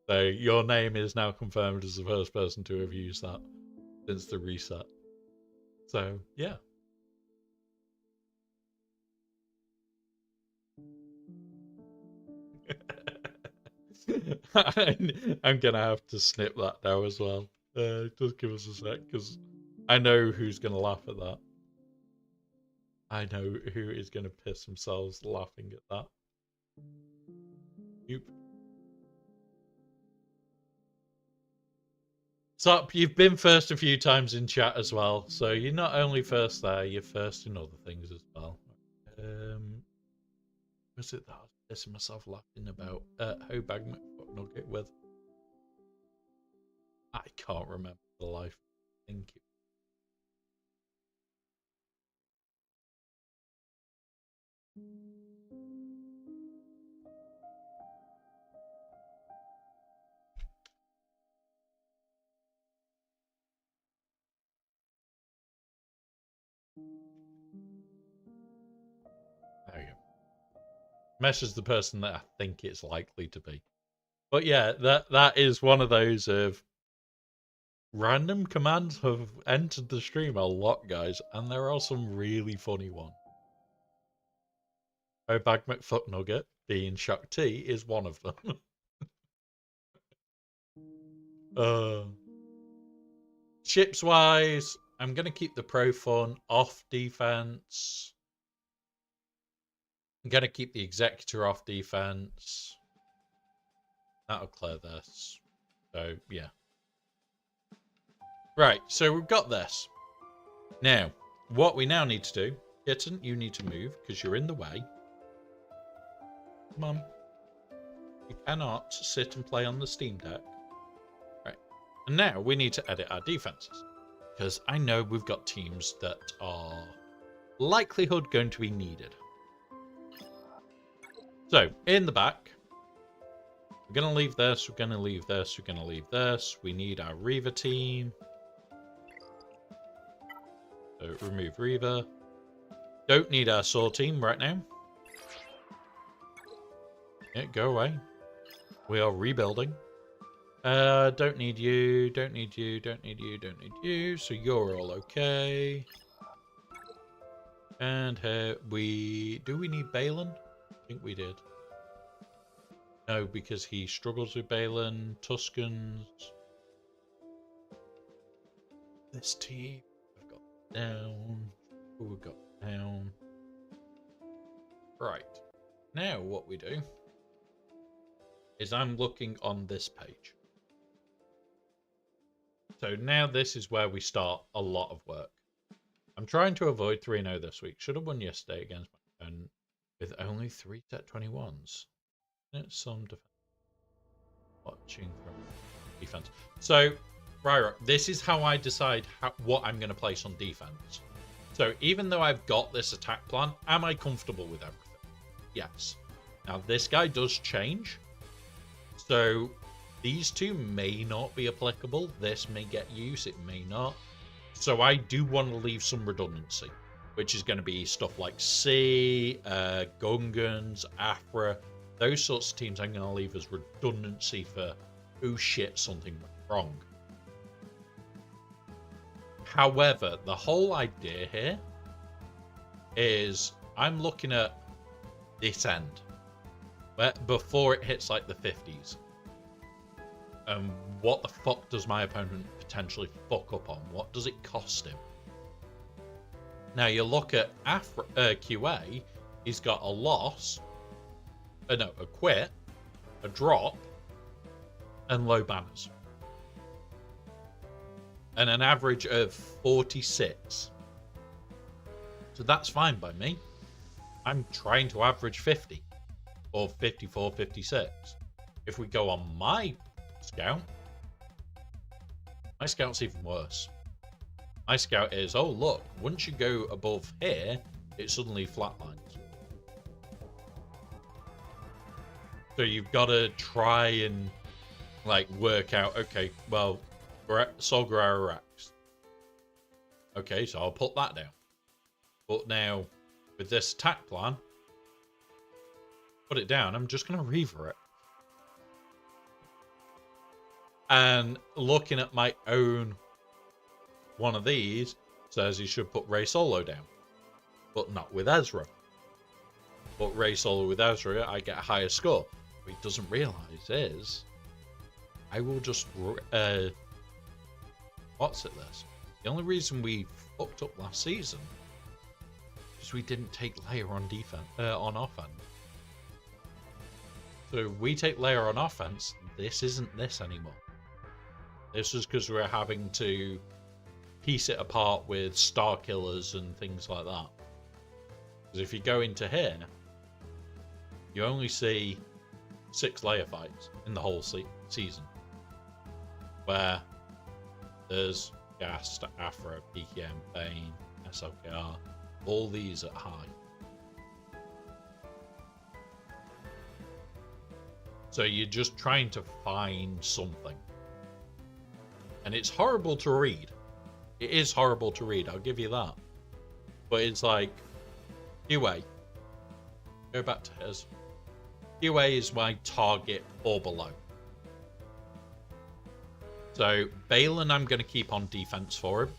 So your name is now confirmed as the first person to have used that since the reset. So yeah. I'm gonna have to snip that now as well. Just give us a sec, because I know who's gonna laugh at that. I know who is gonna piss themselves laughing at that. Nope. Sup, you've been first a few times in chat as well, so you're not only first there, you're first in other things as well. Was it that I was pissing myself laughing about Hobag McFucknugget with? I can't remember the life. Thank you. There you go. Mesh is the person that I think it's likely to be. But yeah, that is one of those of random commands have entered the stream a lot, guys, and there are some really funny ones. Hobag McFucknugget being Shock T is one of them. Ships wise, I'm gonna keep the Pro Fun off defense. I'm gonna keep the Executor off defense. That'll clear this. So yeah. Right, so we've got this. Now, what we now need to do, Kitten, you need to move because you're in the way. Come on. You cannot sit and play on the Steam Deck. Right. And now we need to edit our defenses. Because I know we've got teams that are likelihood going to be needed. So, in the back, we're going to leave this, we're going to leave this, we're going to leave this. We need our Reaver team. So, remove Reaver. Don't need our Saw team right now. Yeah, go away. We are rebuilding. Don't need you, don't need you, don't need you, don't need you. So you're all okay. And here do we need Balin? I think we did. No, because he struggles with Balin. Tuscans. This team. I've got down. Who we've got down. Right. Now what we do is I'm looking on this page. So now this is where we start a lot of work. I'm trying to avoid 3-0 this week. Should have won yesterday against my own with only 3 set 21s. It's some defense. Watching from defense. So, right, this is how I decide what I'm going to place on defense. So even though I've got this attack plan, am I comfortable with everything? Yes. Now this guy does change. So these two may not be applicable. This may get use, it may not. So I do want to leave some redundancy, which is going to be stuff like C, Gungans, Afra. Those sorts of teams I'm going to leave as redundancy for, oh shit, something went wrong. However, the whole idea here is I'm looking at this end, where before it hits like the 50s. What the fuck does my opponent potentially fuck up on? What does it cost him? Now you look at QA, he's got a loss, a quit, a drop, and low banners. And an average of 46. So that's fine by me. I'm trying to average 50 or 54, 56. If we go on my scout, my scout's even worse. My scout is, oh look, once you go above here, it suddenly flatlines. So you've got to try and like work out, okay, well, Solgara Rex. Okay, so I'll put that down. But now, with this attack plan, put it down, I'm just going to Reaver it. And looking at my own one of these, says you should put Ray Solo down. But not with Ezra. But Ray Solo with Ezra, I get a higher score. What he doesn't realise is, I will just... what's it this? The only reason we fucked up last season is we didn't take Leia on defense, on offense. So we take Leia on offense, this isn't this anymore. This is because we're having to piece it apart with star killers and things like that. Because if you go into here, you only see 6 Leia fights in the whole season. Where there's GaC, Afro, PKM, Bane, SLKR, all these at high. So you're just trying to find something. And it's horrible to read. It is horrible to read, I'll give you that. But it's like, QA. Go back to his. QA is my target or below. So Balin I'm going to keep on defense for him.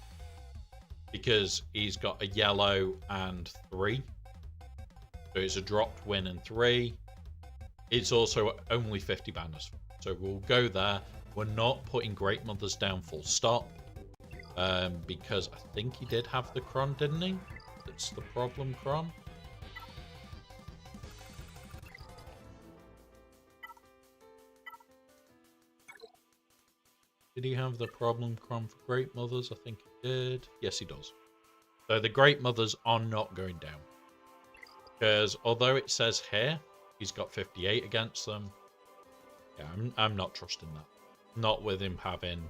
Because he's got a yellow and 3. So it's a dropped win and 3. It's also only 50 banners. So we'll go there. We're not putting Great Mothers down full stop. Because I think he did have the Kron, didn't he? That's the problem, Kron. Did he have the problem Kron for Great Mothers? I think he did. Yes, he does. So the Great Mothers are not going down. Because although it says here He's got 58 against them. Yeah, I'm not trusting that. Not with him having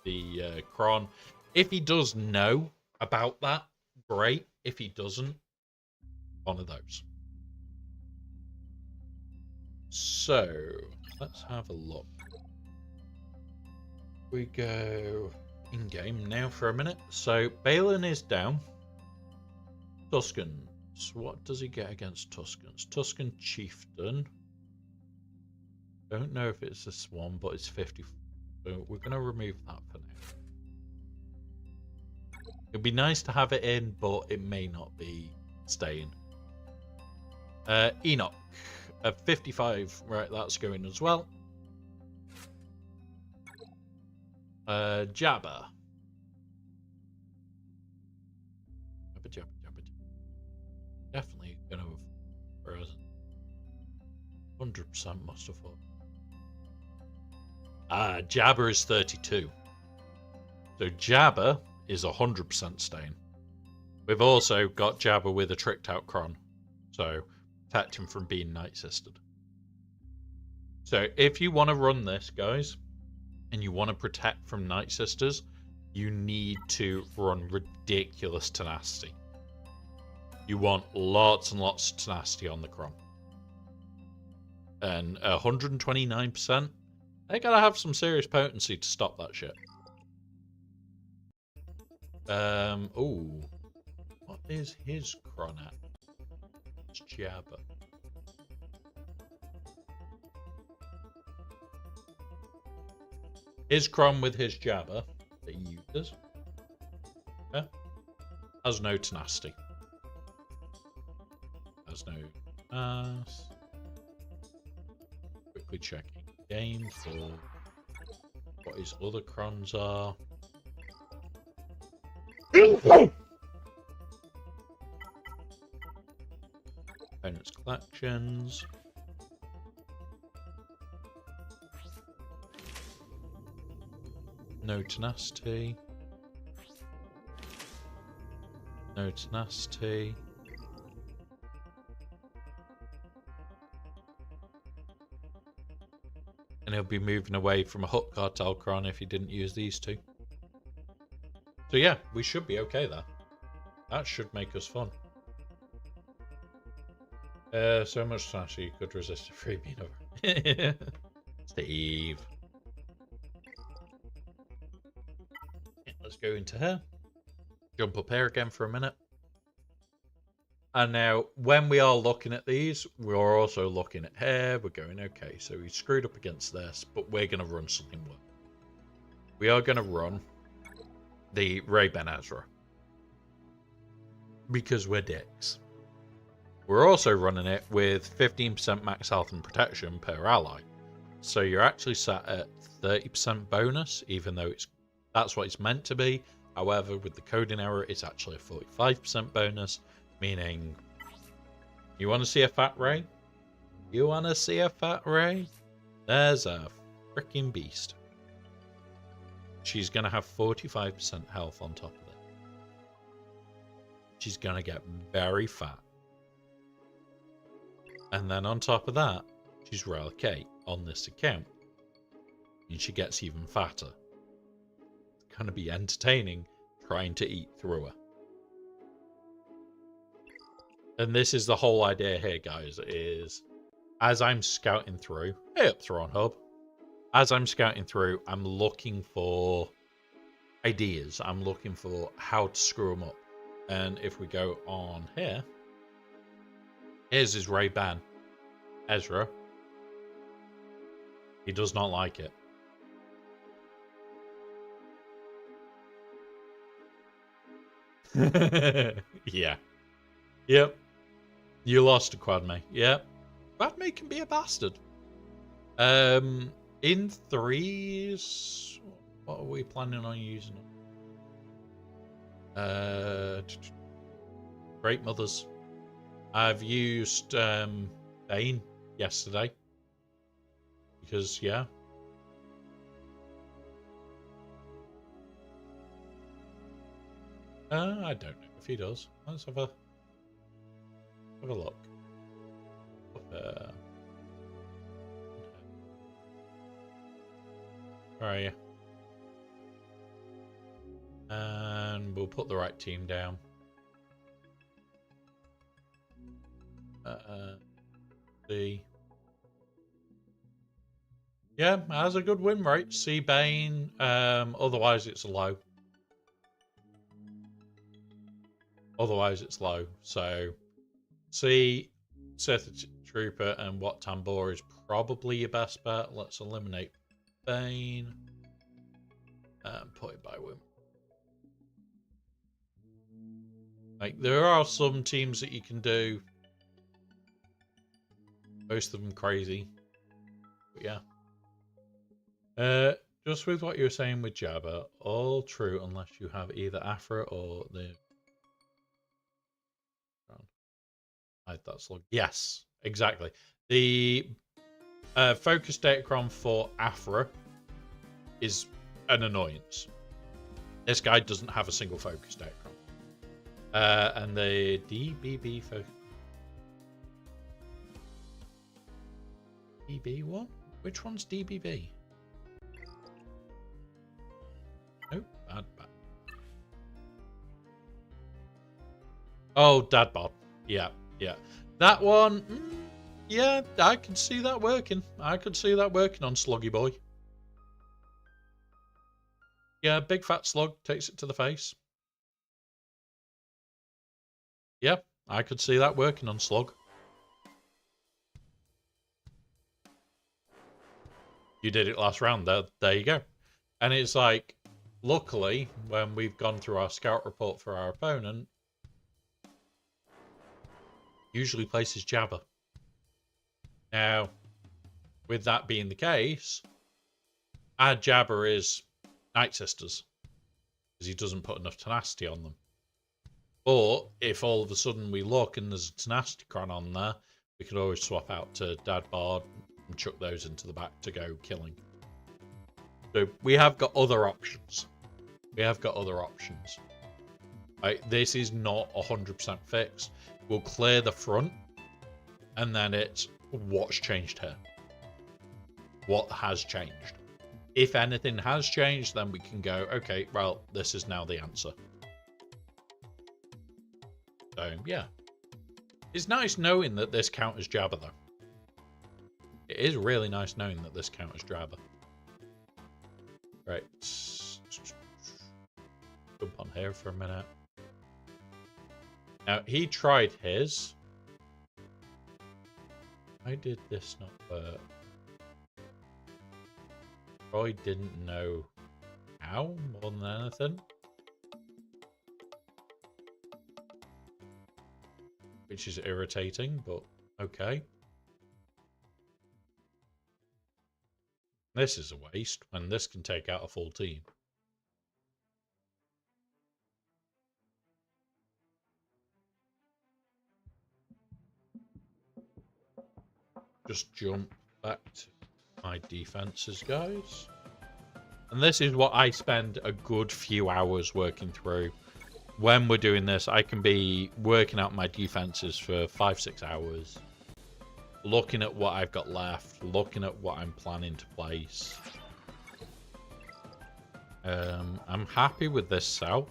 the Kron. If he does know about that, great. If he doesn't, one of those. So, let's have a look. We go in-game now for a minute. So, Balin is down. Tuscans. What does he get against Tuscans? Tuscan Chieftain. Don't know if it's this one, but it's 50. So we're going to remove that for now. It'd be nice to have it in, but it may not be staying. Enoch. 55. Right, that's going as well. Jabba. Jabba. Definitely going to have frozen. 100% must have fought. Jabba is 32. So Jabba is 100% staying. We've also got Jabba with a tricked out Kron. So protect him from being night sistered. So if you want to run this, guys, and you want to protect from night sisters, you need to run ridiculous tenacity. You want lots and lots of tenacity on the Kron. And 129%, they gotta have some serious potency to stop that shit. Oh, what is his Kron at? It's Jabba. His Kron with his Jabba that he uses, yeah, has no tenacity. Has no mass. Quickly checking game for what his other Krons are. Opponent's collections. No tenacity. No tenacity. And he'll be moving away from a Hook Cartel Kron if he didn't use these two. So yeah, we should be okay there. That should make us fun. So much tenacity you could resist a freebie over. Steve. Let's go into her. Jump up here again for a minute. And now, when we are looking at these, we're also looking at here. We're going, okay, so we screwed up against this, but we're going to run something worse. We are going to run the Ray Ben Ezra. Because we're dicks. We're also running it with 15% max health and protection per ally. So you're actually sat at 30% bonus, even though that's what it's meant to be. However, with the coding error, it's actually a 45% bonus. Meaning, you want to see a fat Ray? You want to see a fat Ray? There's a freaking beast. She's going to have 45% health on top of it. She's going to get very fat. And then on top of that, she's Relic 8 on this account. And she gets even fatter. It's going to be entertaining trying to eat through her. And this is the whole idea here, guys, is as I'm scouting through, hey up Thrawn Hub, as I'm scouting through, I'm looking for ideas. I'm looking for how to screw them up. And if we go on here, here's his Ray Ben Ezra. He does not like it. Yeah. Yep. You lost to Quadme. Yep. Quadme can be a bastard. In threes, what are we planning on using? Great Mothers. I've used Bane yesterday. Because, yeah. I don't know if he does. Let's have a look. Where are you? And we'll put the right team down. C. Yeah, has a good win rate. C Bane. Otherwise it's low. Otherwise it's low. So C, Sith Trooper, and Wat Tambor is probably your best bet. Let's eliminate Bane and put it by win. Like, there are some teams that you can do. Most of them crazy. But yeah. Just with what you were saying with Jabba, all true unless you have either Afra or the... Hide that slug. Yes, exactly. The focus datacron for Afra is an annoyance. This guy doesn't have a single focus datacron. And the DBB focus... DB one? Which one's DBB? Oh, bad. Oh, Dad Bod. Yeah. That one, yeah, I can see that working. I could see that working on Sluggy Boy. Yeah, big fat slug takes it to the face. Yeah, I could see that working on Slug. You did it last round. There you go. And it's like, luckily, when we've gone through our scout report for our opponent, usually places Jabba. Now, with that being the case, our Jabba is Night Sisters, because he doesn't put enough tenacity on them. But if all of a sudden we look and there's a tenacity cron on there, we could always swap out to Dad Bard and chuck those into the back to go killing. So we have got other options. Like, this is not 100% fixed. We'll clear the front, and then it's what's changed here. What has changed? If anything has changed, then we can go, okay, well, this is now the answer. So, yeah. It's nice knowing that this counters Jabba, though. It is really nice knowing that this counters Jabba. Right. Jump on here for a minute. Now, he tried his. Why did this not work? Roy didn't know how, more than anything. Which is irritating, but okay. This is a waste, when this can take out a full team. Just jump back to my defenses, guys. And this is what I spend a good few hours working through. When we're doing this, I can be working out my defenses for 5-6 hours. Looking at what I've got left. Looking at what I'm planning to place. I'm happy with this south.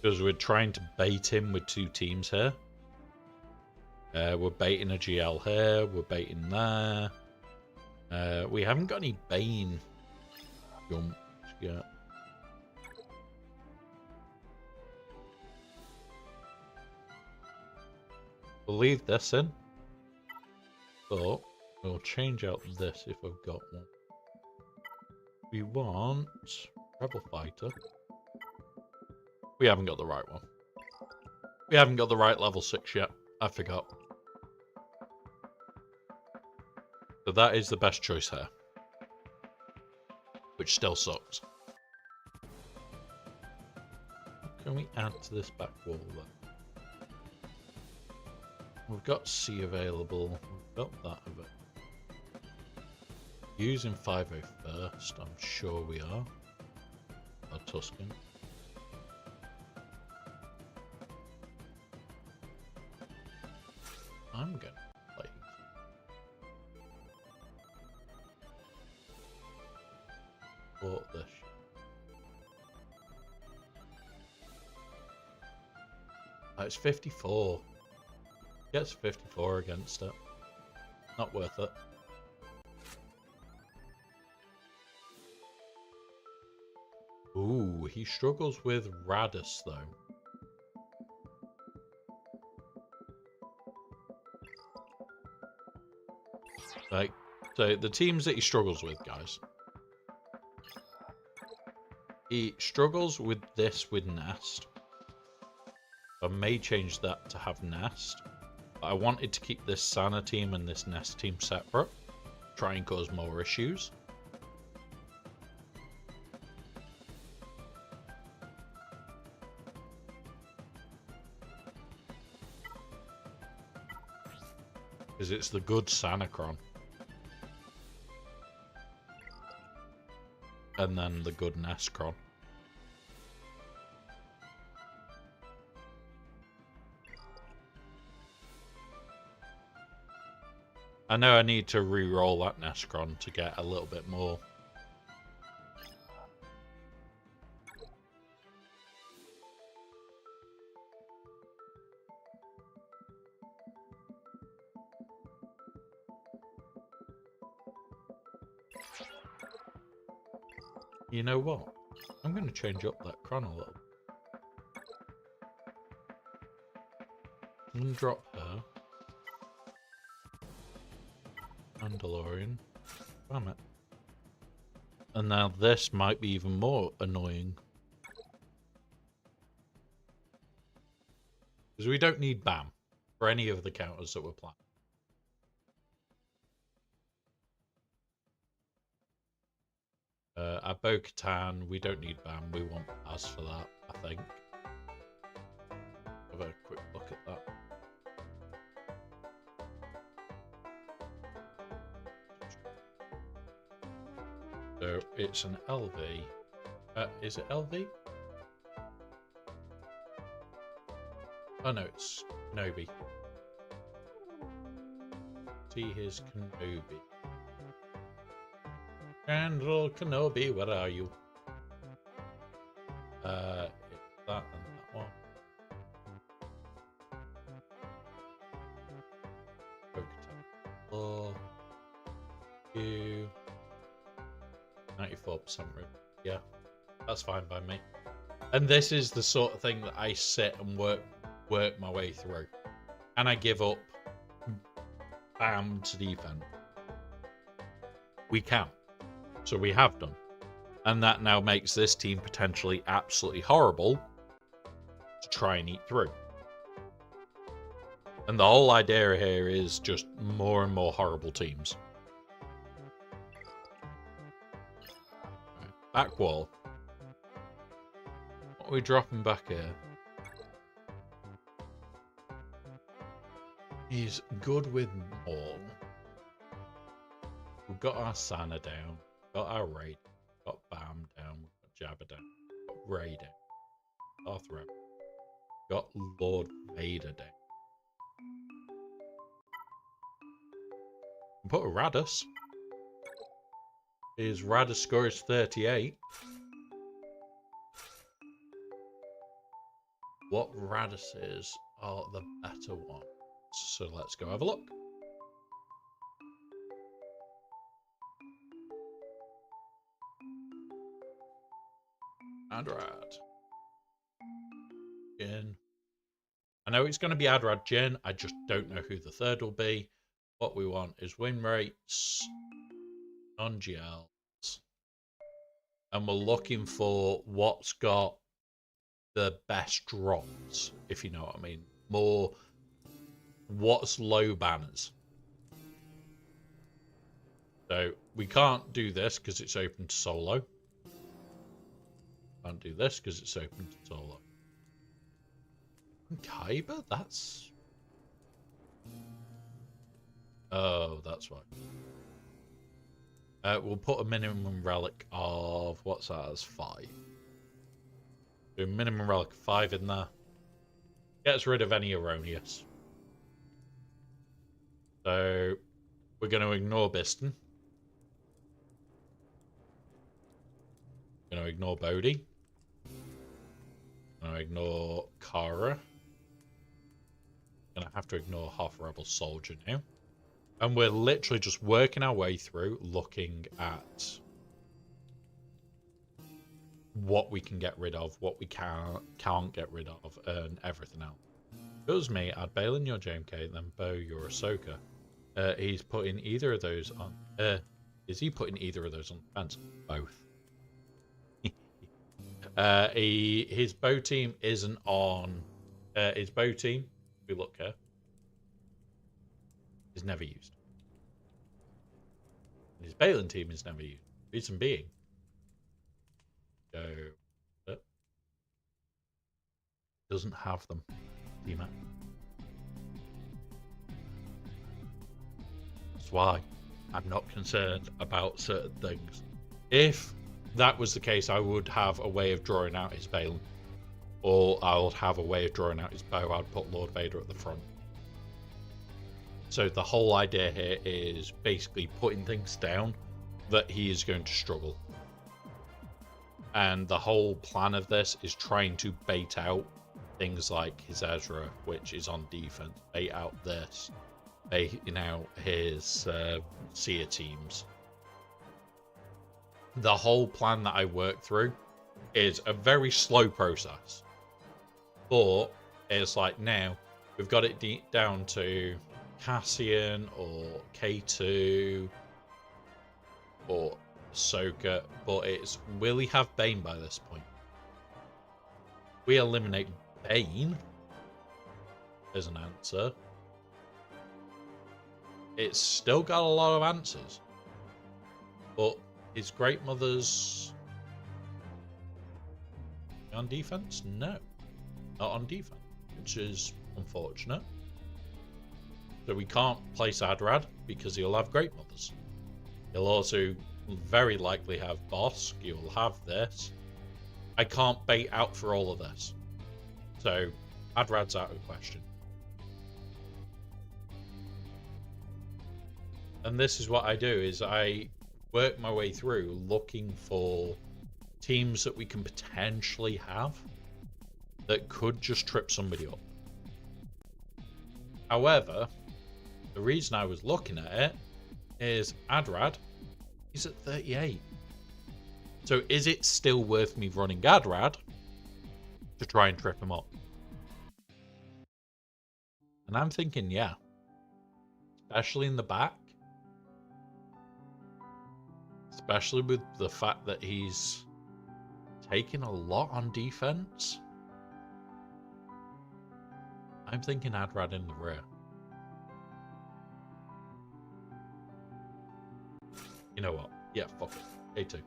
Because we're trying to bait him with 2 teams here. We're baiting a GL here. We're baiting there. We haven't got any Bane jumps yet. We'll leave this in. But we'll change out this if I've got one. We want Rebel Fighter. We haven't got the right one. We haven't got the right level 6 yet. I forgot. So that is the best choice here. Which still sucks. What can we add to this back wall then? We've got C available. We've got that available. Using 501st, I'm sure we are. Or Tuscan. I'm going to bought this. Oh, it's 54. Gets 54 against it. Not worth it. Ooh, he struggles with Radis though. Like, so the teams that he struggles with, guys. He struggles with this with Nest. I may change that to have Nest. But I wanted to keep this Sana team and this Nest team separate. Try and cause more issues. Because it's the good Sanacron. And then the good Nestcron. I know I need to re-roll that Nestcron to get a little bit more. You know what? I'm going to change up that Cron a little. I'm going to drop her. Mandalorian. Damn it. And now this might be even more annoying. Because we don't need BAM for any of the counters that we're playing. At Bo-Katan, we don't need BAM. We want Baz for that, I think. Have a quick look at that. So it's an LV. Is it LV? Oh no, it's Kenobi. See his Kenobi. General Kenobi, where are you? It's that and that one. Bo-Katan. You. 94% room. Yeah, that's fine by me. And this is the sort of thing that I sit and work my way through. And I give up BAM to defend. We can. So we have done. And that now makes this team potentially absolutely horrible to try and eat through. And the whole idea here is just more and more horrible teams. Back wall. What are we dropping back here? He's good with Maul. We've got our Sana down. Got our Raid. Got Bam down. We've got Jabba down. Got Ray down. Darth Ray. Got Lord Vader down. Put a Radis. His Radis score is 38. What Radises are the better ones? So let's go have a look. Adrad. Jin. I know it's going to be Adrad Jin. I just don't know who the third will be. What we want is win rates, non-GLs. And we're looking for what's got the best drops, if you know what I mean. More what's low banners. So we can't do this because it's open to solo. Can't do this because it's open to solo. And Kyber? That's... Oh, that's right. We'll put a minimum relic of... What's that as? 5. Do a minimum relic of 5 in there. Gets rid of any erroneous. So we're going to ignore Biston. Gonna ignore Bodhi. Gonna ignore Kara. Gonna have to ignore half a rebel soldier now. And we're literally just working our way through, looking at what we can get rid of, what we can't get rid of, and everything else. If it was me, I'd bail in your JMK, then Bo your Ahsoka. He's putting either of those on. Is he putting either of those on the fence? Both. His bow team isn't on. His bow team, if we look here, is never used. And his Balin team is never used. Reason being, doesn't have them. D-Mac. That's why I'm not concerned about certain things. If that was the case, I would have a way of drawing out his Balin. Or I would have a way of drawing out his bow. I'd put Lord Vader at the front. So the whole idea here is basically putting things down that he is going to struggle. And the whole plan of this is trying to bait out things like his Ezra, which is on defense, bait out this, baiting out his Seer teams. The whole plan that I work through is a very slow process. But it's like now we've got it down to Cassian or K2 or Ahsoka, but it's will he have Bane by this point? We eliminate Bane as an answer. It's still got a lot of answers, but his Great Mother's on defense? No, not on defense, which is unfortunate. So we can't place Adrad because he'll have Great Mothers. He'll also very likely have Bosk. He'll have this. I can't bait out for all of this. So Adrad's out of question. And this is what I do, is I work my way through looking for teams that we can potentially have that could just trip somebody up. However, the reason I was looking at it is Adrad is at 38. So is it still worth me running Adrad to try and trip him up? And I'm thinking, yeah. Especially in the back. Especially with the fact that he's taking a lot on defense. I'm thinking Adrad in the rear. You know what? Yeah, fuck it. A2.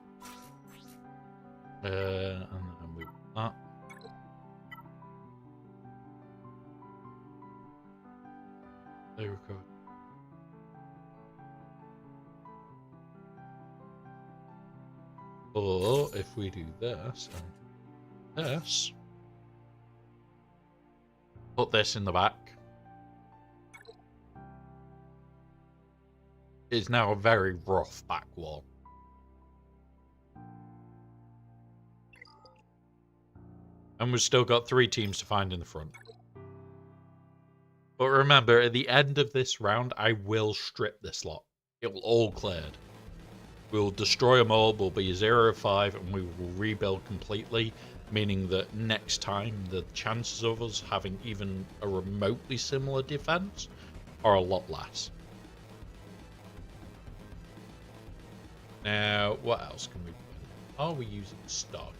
And then move that. They recover. Or if we do this and this, put this in the back. It's now a very rough back wall. And we've still got 3 teams to find in the front. But remember, at the end of this round, I will strip this lot. It will all cleared. We'll destroy them all, we'll be 0-5, and we will rebuild completely, meaning that next time the chances of us having even a remotely similar defense are a lot less. Now, what else can we do? Are we using Starker?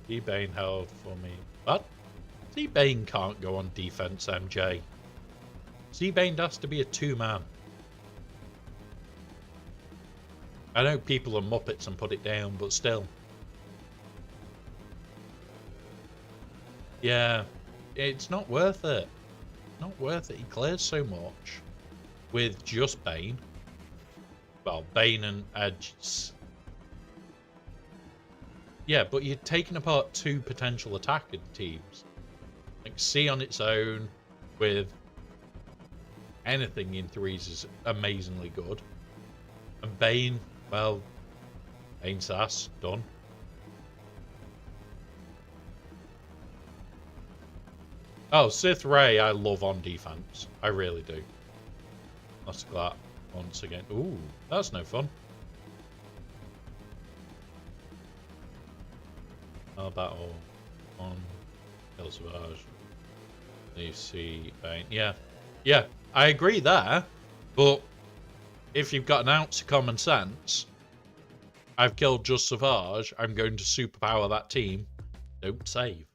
C-Bane held for me. What? C-Bane can't go on defense, MJ. C-Bane has to be a 2-man. I know people are Muppets and put it down, but still. Yeah, it's not worth it. Not worth it. He clears so much with just Bane. Well, Bane and Edge. Yeah, but you're taking apart 2 potential attacking teams. Like C on its own with anything in 3s is amazingly good. And Bane, well, Bane Sass, done. Oh, Sith Ray, I love on defense. I really do. Let's go that once again. Ooh, that's no fun. How about on Kill Savage? You see Bane. Yeah. Yeah, I agree there. But if you've got an ounce of common sense, I've killed just Savage. I'm going to superpower that team. Don't save.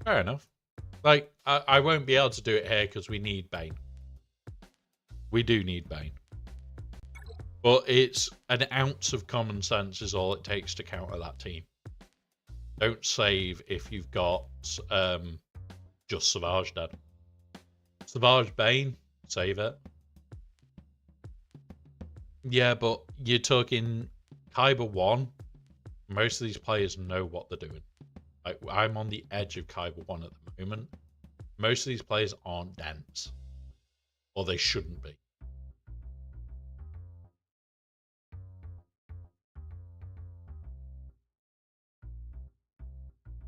Fair enough. Like, I won't be able to do it here because we need Bane. We do need Bane. But it's an ounce of common sense is all it takes to counter that team. Don't save if you've got just Savage dead. Savage Bane, save it. Yeah, but you're talking Kyber 1. Most of these players know what they're doing. Like, I'm on the edge of Kyber 1 at the moment. Most of these players aren't dense. Or they shouldn't be.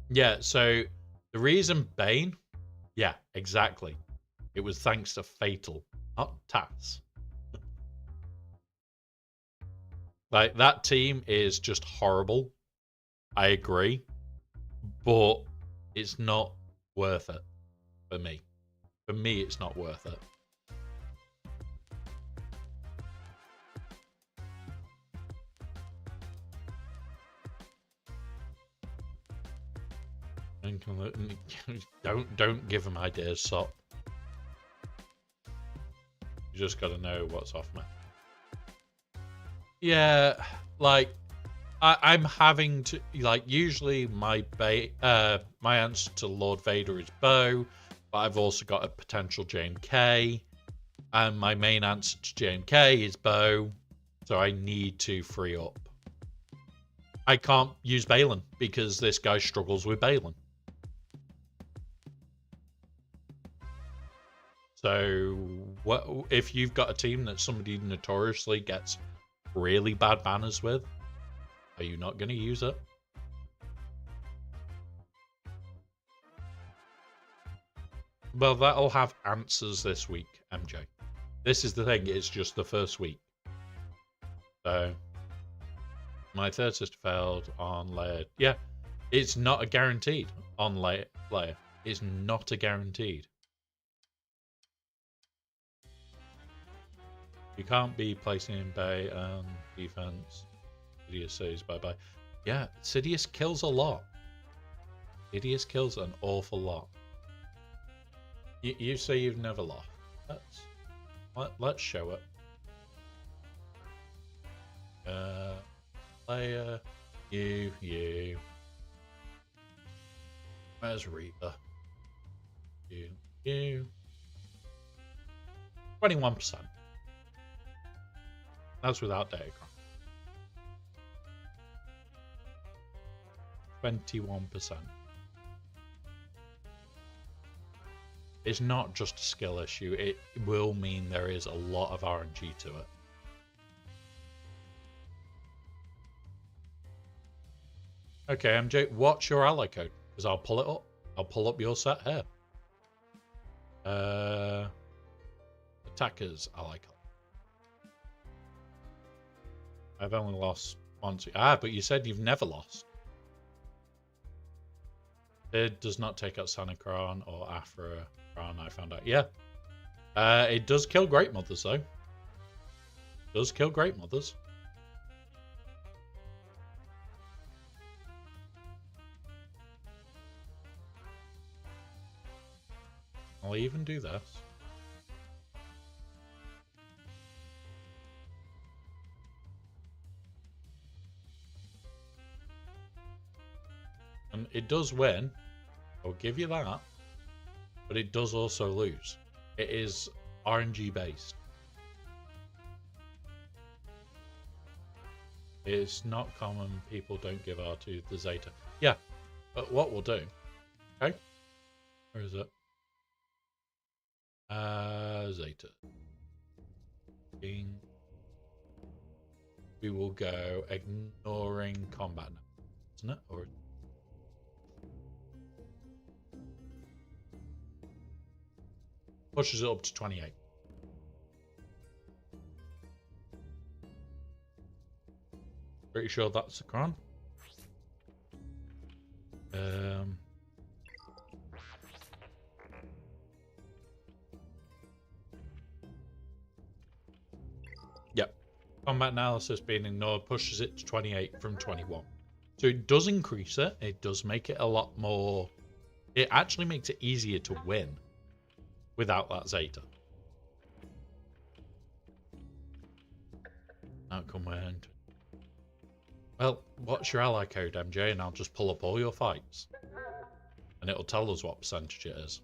Yeah, so the reason Bane, yeah, exactly. It was thanks to Fatal, not TAS. Like, that team is just horrible. I agree. But it's not worth it for me. For me, it's not worth it. Don't give them ideas, Sop. You just gotta know what's off me. Yeah, like I'm having to like usually my answer to Lord Vader is bow, but I've also got a potential JMK, and my main answer to JMK is bow, so I need to free up. I can't use Balin because this guy struggles with Balin. So, what if you've got a team that somebody notoriously gets really bad banners with? Are you not going to use it? Well, that'll have answers this week, MJ. This is the thing, it's just the first week. So, my third sister failed on layer. Yeah, it's not a guaranteed on layer. It's not a guaranteed. You can't be placing in Bay and defense. Sidious says bye-bye. Yeah, Sidious kills a lot. Sidious kills an awful lot. You say you've never lost. Let's show it. Player, you. Where's Reaper? You. 21%. That's without Datacron. 21%. It's not just a skill issue. It will mean there is a lot of RNG to it. Okay, MJ, what's your ally code? Because I'll pull it up. I'll pull up your set here. Attackers ally code. I've only lost once. But you said you've never lost. It does not take out Sanacron or Afra. I found out. Yeah. It does kill Great Mothers, though. Does kill Great Mothers. I'll even do this. And it does win. I'll give you that. But it does also lose. It is RNG based. It's not common. People don't give R2 the Zeta. Yeah. But what we'll do. Okay. Where is it? Zeta. We will go ignoring combat now, isn't it? Or pushes it up to 28. Pretty sure that's the cron. Yep. Combat analysis being ignored pushes it to 28 from 21. So it does increase it. It does make it a lot more. It actually makes it easier to win without that Zeta. Outcome went. Well, what's your ally code, MJ? And I'll just pull up all your fights. And it'll tell us what percentage it is.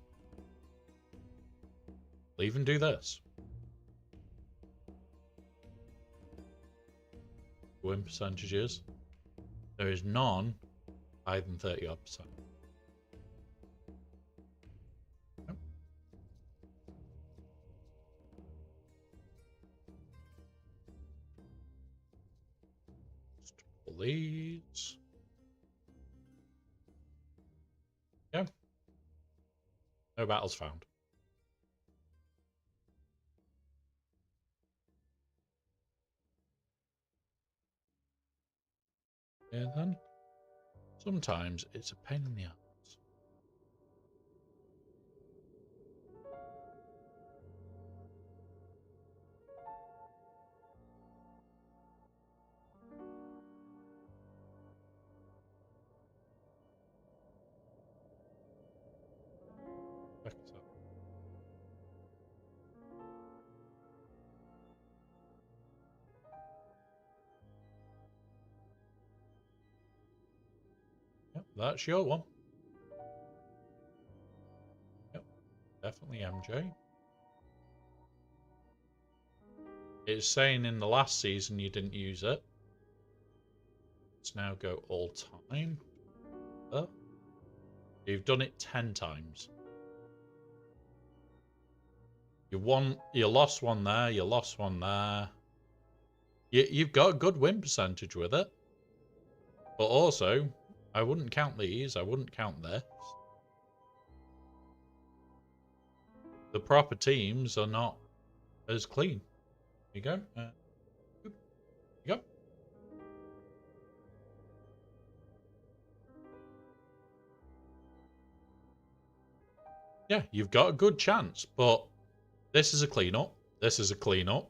We'll even do this. Win percentages. There is none higher than 30%. Yep. Just pull these. Yeah. No battles found. Yeah, then. Sometimes it's a pain in the ass. Back it up. Yep, that's your one. Yep, definitely MJ. It's saying in the last season you didn't use it. Let's now go all time. You've done it 10 times. You lost one there, you lost one there. You've got a good win percentage with it. But also, I wouldn't count these, I wouldn't count this. The proper teams are not as clean. There you go. There you go. Yeah, you've got a good chance, but this is a cleanup. This is a cleanup.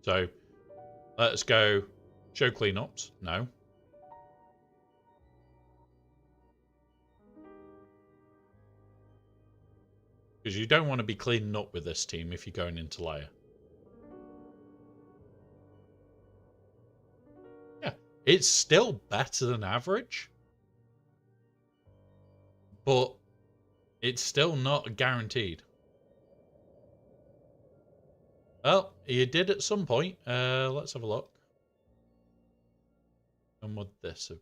So, let's go show cleanups. No. Because you don't want to be cleaning up with this team if you're going into layer. Yeah, it's still better than average. But it's still not guaranteed. Well, you did at some point. Let's have a look. And would this have...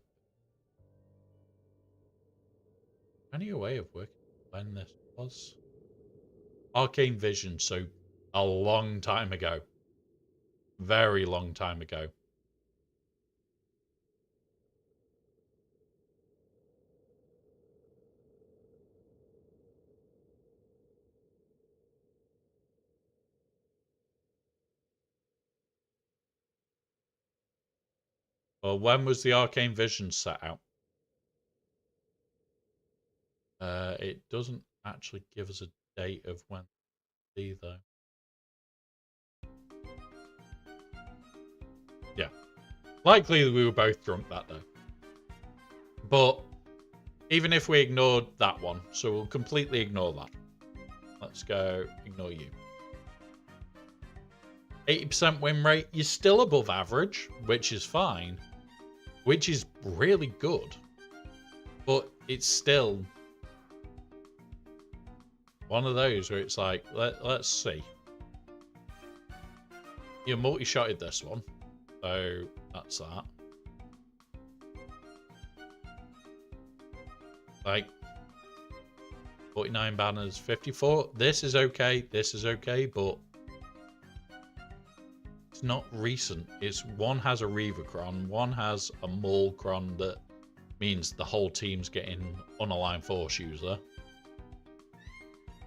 Any way of working when this was? Arcane Vision, so a long time ago. Very long time ago. Well, when was the Arcane Vision set out? It doesn't actually give us a date of when either. Yeah. Likely we were both drunk that day. But even if we ignored that one, so we'll completely ignore that. Let's go ignore you. 80% win rate, you're still above average, which is fine. Which is really good. But it's still one of those where it's like, let's see. You multi-shotted this one. So that's that. Like, 49 banners, 54. This is okay, but it's not recent. It's one has a Reavercron, one has a Maulcron that means the whole team's getting unaligned force user.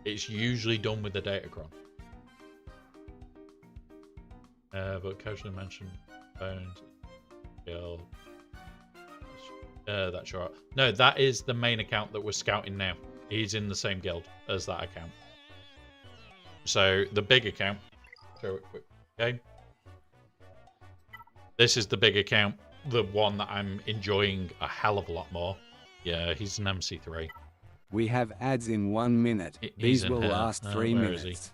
It's usually done with the Datacron. But casually mentioned Bones, Guild. That's right. No, that is the main account that we're scouting now. He's in the same guild as that account. So the big account. Show it quick. Okay. This is the big account, the one that I'm enjoying a hell of a lot more. Yeah, he's an MC3. We have ads in 1 minute. These will last 3 where is he? minutes.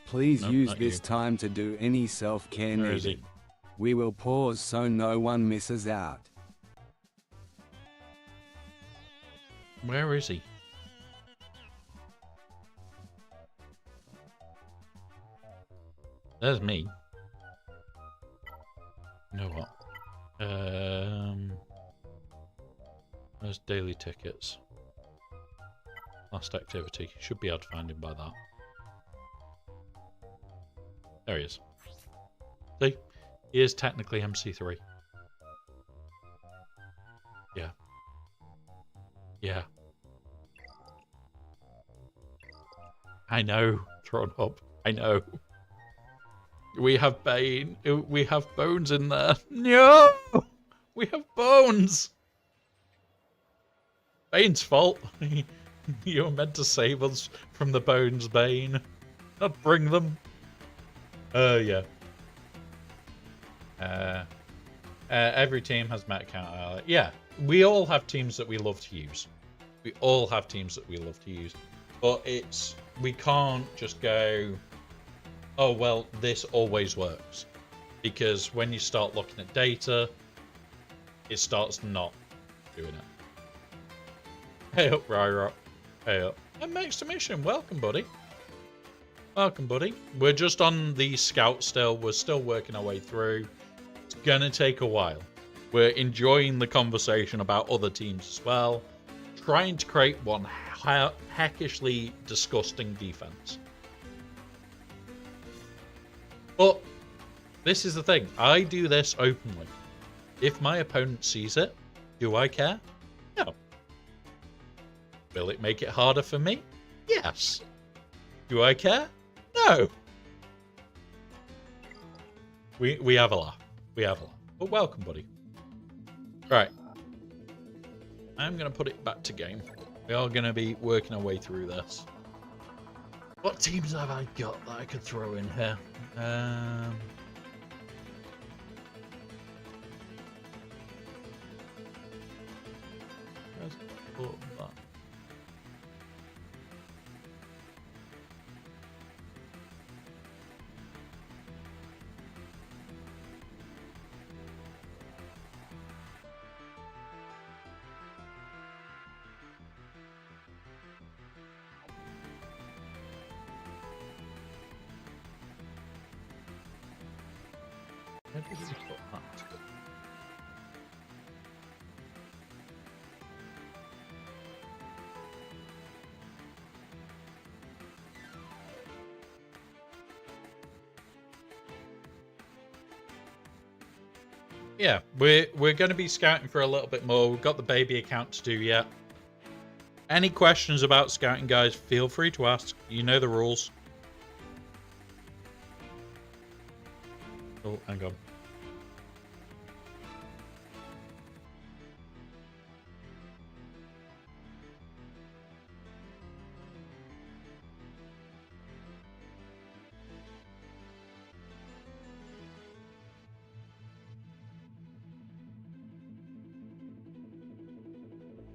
Please Nope, use not this you. time to do any self-care Where is he? needed. We will pause so no one misses out. Where is he? There's me. You know what? There's daily tickets. Last activity. Should be able to find him by that. There he is. See? He is technically MC3. Yeah. Yeah. I know. Thrown up. I know. We have Bane. We have Bones in there. No! We have Bones! Bane's fault. You were meant to save us from the Bones, Bane. Not bring them. Yeah. Every team has Met count. Yeah, we all have teams that we love to use. We all have teams that we love to use. But we can't just go, oh, well, this always works. Because when you start looking at data, it starts not doing it. Hey up, Ryrock. Hey up. And Max Mission, welcome, buddy. Welcome, buddy. We're just on the scout still. We're still working our way through. It's gonna take a while. We're enjoying the conversation about other teams as well. Trying to create one heckishly disgusting defense. But this is the thing. I do this openly. If my opponent sees it, do I care? No. Will it make it harder for me? Yes. Do I care? No. We have a laugh. We have a laugh. But welcome, buddy. Right. I'm going to put it back to game. We are going to be working our way through this. What teams have I got that I could throw in here? Let's put that. Where did we put that? Yeah, we're going to be scouting for a little bit more. We've got the baby account to do yet. Any questions about scouting, guys, feel free to ask. You know the rules. Oh, hang on.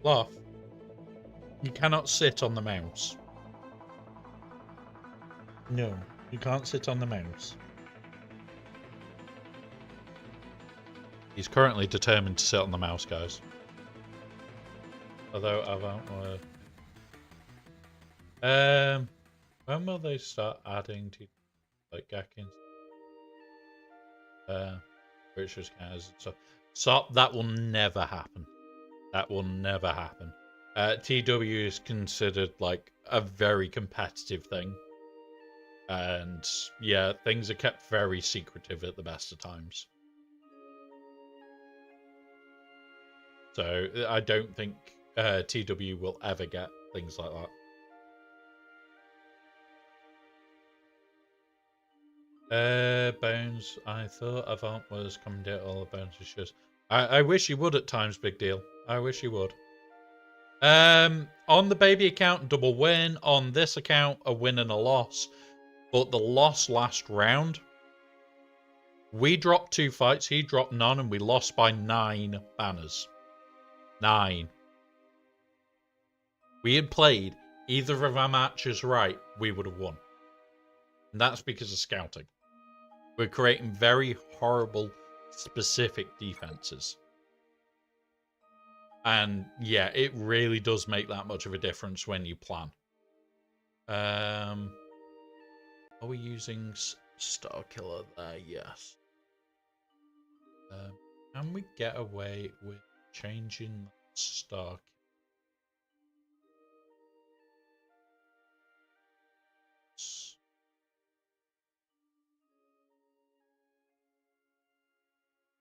Laugh. You cannot sit on the mouse. No, you can't sit on the mouse. He's currently determined to sit on the mouse, guys. Although I won't when will they start adding to like Gakins? Richard's cars and stuff. So that will never happen. That will never happen. TW is considered like a very competitive thing. And yeah, things are kept very secretive at the best of times. So I don't think TW will ever get things like that. Bones, I thought Avant was coming down all the Bones issues. I wish he would at times, big deal. I wish he would. On the baby account, double win. On this account, a win and a loss. But the loss last round, we dropped 2 fights, he dropped none, and we lost by 9 banners. 9. We had played either of our matches right, we would have won. And that's because of scouting. We're creating very horrible, specific defenses. And yeah, it really does make that much of a difference when you plan. Are we using Star Killer there? Yes. Can we get away with changing Star Killer?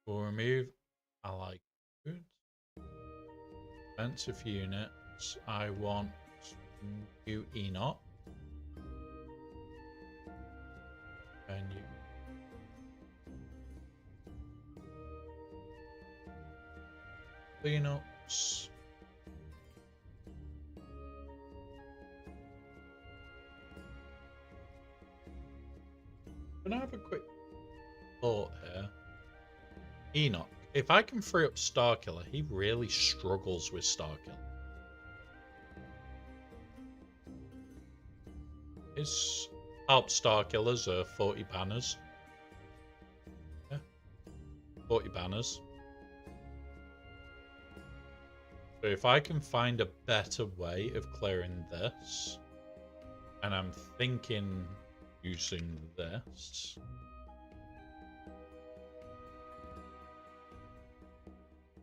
We'll remove allied goods. Defensive units. I want new Enoch. And you. Enochs. Can I have a quick thought here? Enoch. If I can free up Starkiller, he really struggles with Starkiller. His help Starkillers are 40 banners. Yeah. 40 banners. So if I can find a better way of clearing this, and I'm thinking using this.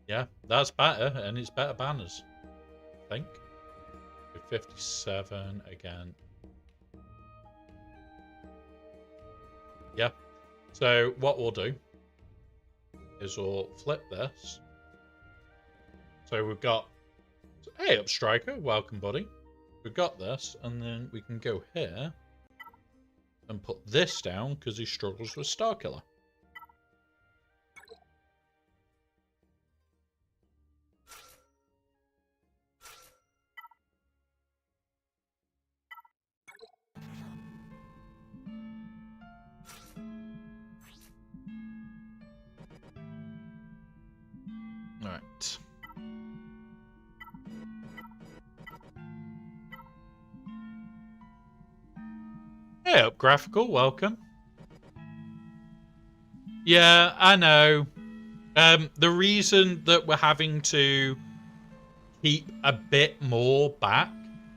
Yeah, that's better, and it's better banners, I think. 57 again. Yeah, so what we'll do is we'll flip this. So we've got, hey up Striker, welcome buddy. We've got this, and then we can go here and put this down because he struggles with Starkiller. Right. Hey up Graphical, welcome. Yeah, I know. The reason that we're having to keep a bit more back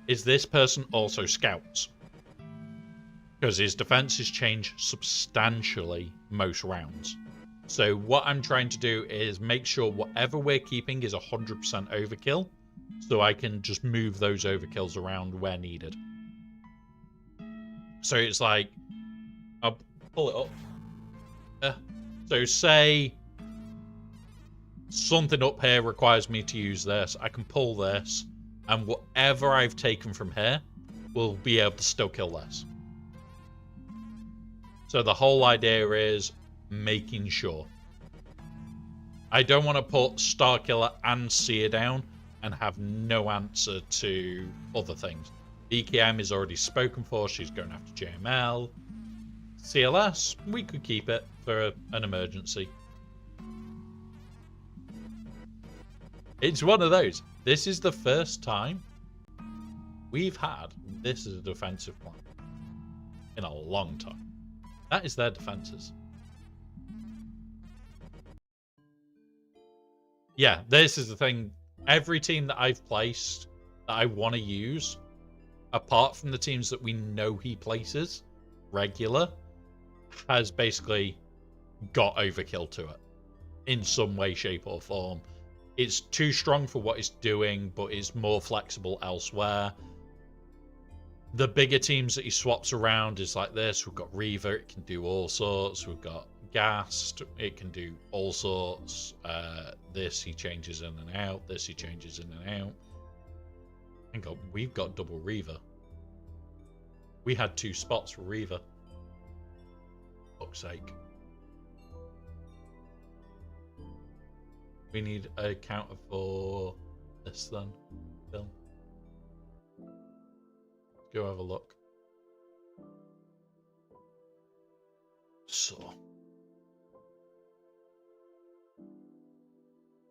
is this person also scouts. Because his defenses change substantially most rounds. So what I'm trying to do is make sure whatever we're keeping is 100% overkill. So I can just move those overkills around where needed. So it's like, I'll pull it up. So say something up here requires me to use this. I can pull this, and whatever I've taken from here will be able to still kill this. So the whole idea is making sure. I don't want to put Starkiller and Seer down and have no answer to other things. BKM is already spoken for. She's going after JML. CLS, we could keep it for an emergency. It's one of those. This is the first time we've had this as a defensive plan in a long time. That is their defenses. Yeah, this is the thing. Every team that I've placed that I want to use, apart from the teams that we know he places regular, has basically got overkill to it in some way, shape, or form. it's too strong for what it's doing, but it's more flexible elsewhere. The bigger teams that he swaps around is like this. We've got Reaver, it can do all sorts. We've got Ghast, it can do all sorts. This he changes in and out. This he changes in and out. Hang on, we've got double Reaver. We had 2 spots for Reaver. Fuck's sake. We need a counter for this then. Bill. Go have a look. So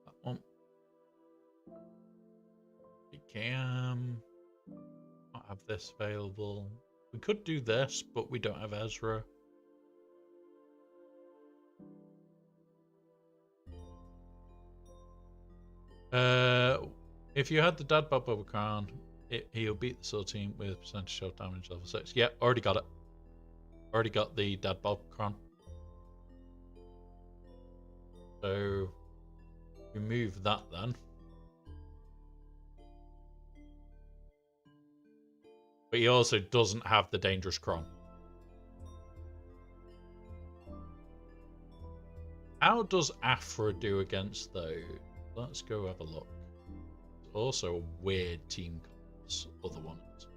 that one. We can not have this available. We could do this, but we don't have Ezra. If you had the Dad Bob Overcrown, he'll beat the Soul Team with percentage shot damage level 6. Yeah, already got it. Already got the Dad Bob Cron. So remove that then. But he also doesn't have the Dangerous Cron. How does Afra do against those? Let's go have a look. It's also a weird team class, other ones.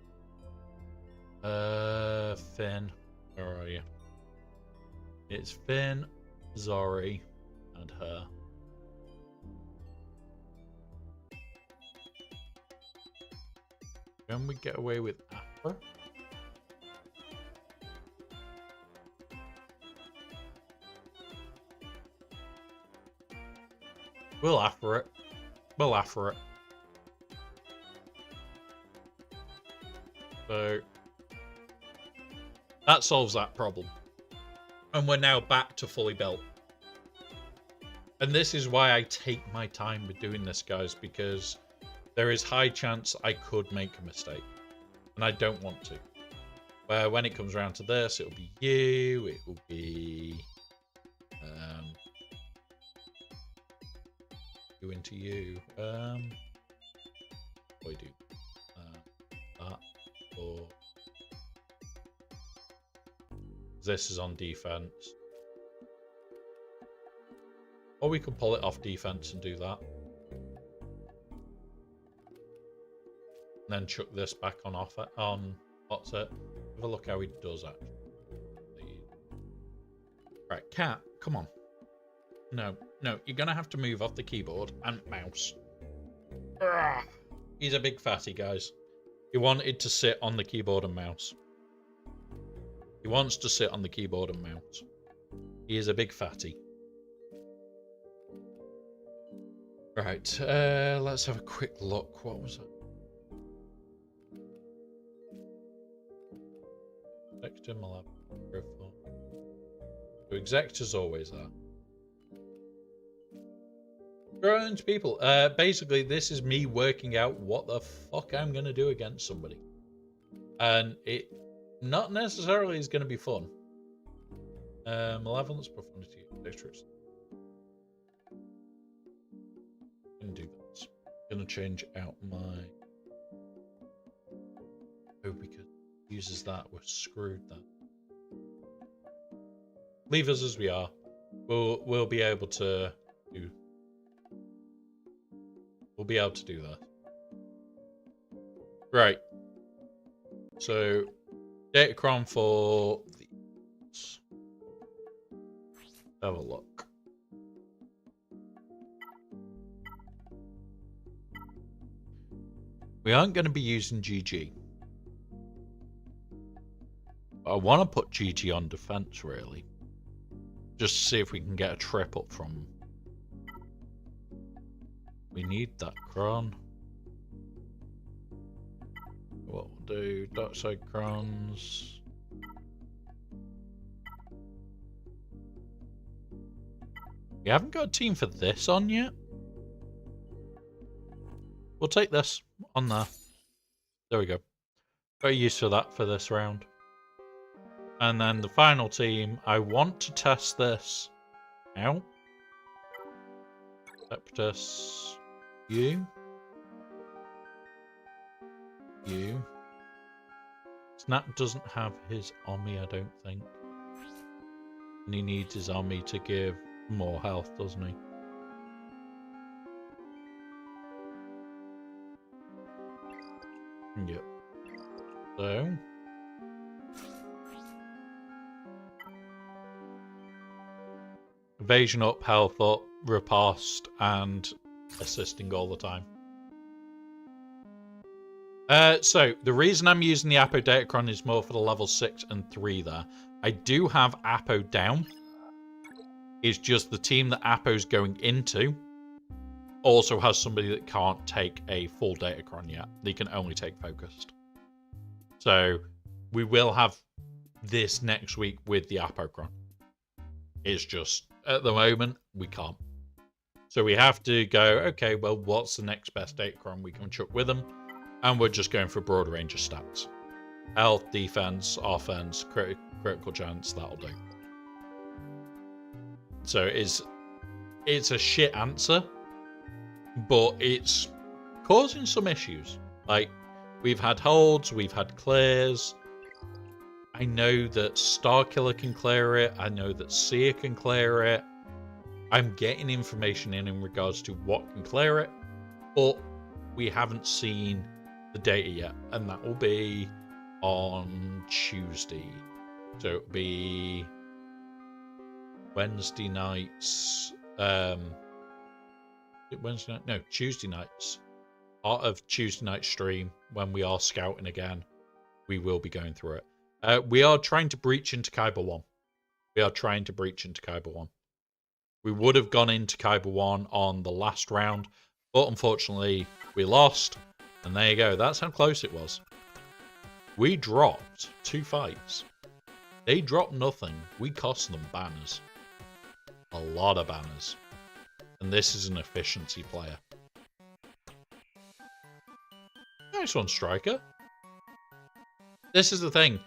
Finn, where are you? It's Finn, Zori, and her. Can we get away with Afra? We'll Afra it. We'll Afra it. So that solves that problem. And we're now back to fully built. And this is why I take my time with doing this, guys, because there is high chance I could make a mistake. And I don't want to. Where when it comes around to this, it'll be you, it will be you into you. What do I do? That or this is on defense. Or we could pull it off defense and do that. And then chuck this back on offer on what's it? Have a look how he does actually. Right, cat, come on. No, you're gonna have to move off the keyboard and mouse. Ugh. He's a big fatty, guys. He wanted to sit on the keyboard and mouse. He wants to sit on the keyboard and mouse. He is a big fatty. Right, let's have a quick look. What was it? Executor, Malab, so Executor's always there. Growing to people. Basically, this is me working out what the fuck I'm going to do against somebody. And it not necessarily is going to be fun. Malevolence, profundity, districts. I'm going to do this. I'm going to change out my... Oh, because it uses that, we're screwed then. Leave us as we are. We'll be able to do... We'll be able to do that. Right. So, Datacron for these. Have a look. We aren't going to be using GG. I want to put GG on defense, really. Just to see if we can get a trip up from... We need that cron. What we'll do, dark side crons. We haven't got a team for this on yet. We'll take this on there. There we go. Very used for that for this round. And then the final team, I want to test this out. Separatists. You. Snap doesn't have his army, I don't think. And he needs his army to give more health, doesn't he? Yep. So... evasion up, health up, riposte, and assisting all the time. So, the reason I'm using the Apo Datacron is more for the level 6 and 3 there. I do have Apo down. It's just the team that Apo's going into also has somebody that can't take a full Datacron yet. They can only take focused. So, we will have this next week with the Apocron. It's just, at the moment, we can't. So we have to go, okay, well, what's the next best Datacron we can chuck with them? And we're just going for a broad range of stats. Health, defense, offense, critical chance, that'll do. So it's a shit answer, but it's causing some issues. Like, we've had holds, we've had clears. I know that Starkiller can clear it. I know that Seer can clear it. I'm getting information in regards to what can clear it, but we haven't seen the data yet, and that will be on Tuesday. So it'll be Wednesday nights. Wednesday night? No, Tuesday nights. Part of Tuesday night stream when we are scouting again. We will be going through it. We are trying to breach into Kyber 1. We are trying to breach into Kyber 1. We would have gone into Kyber 1 on the last round, but unfortunately we lost. And there you go. That's how close it was. We dropped 2 fights. They dropped nothing. We cost them banners. A lot of banners. And this is an efficiency player. Nice one, Striker. This is the thing.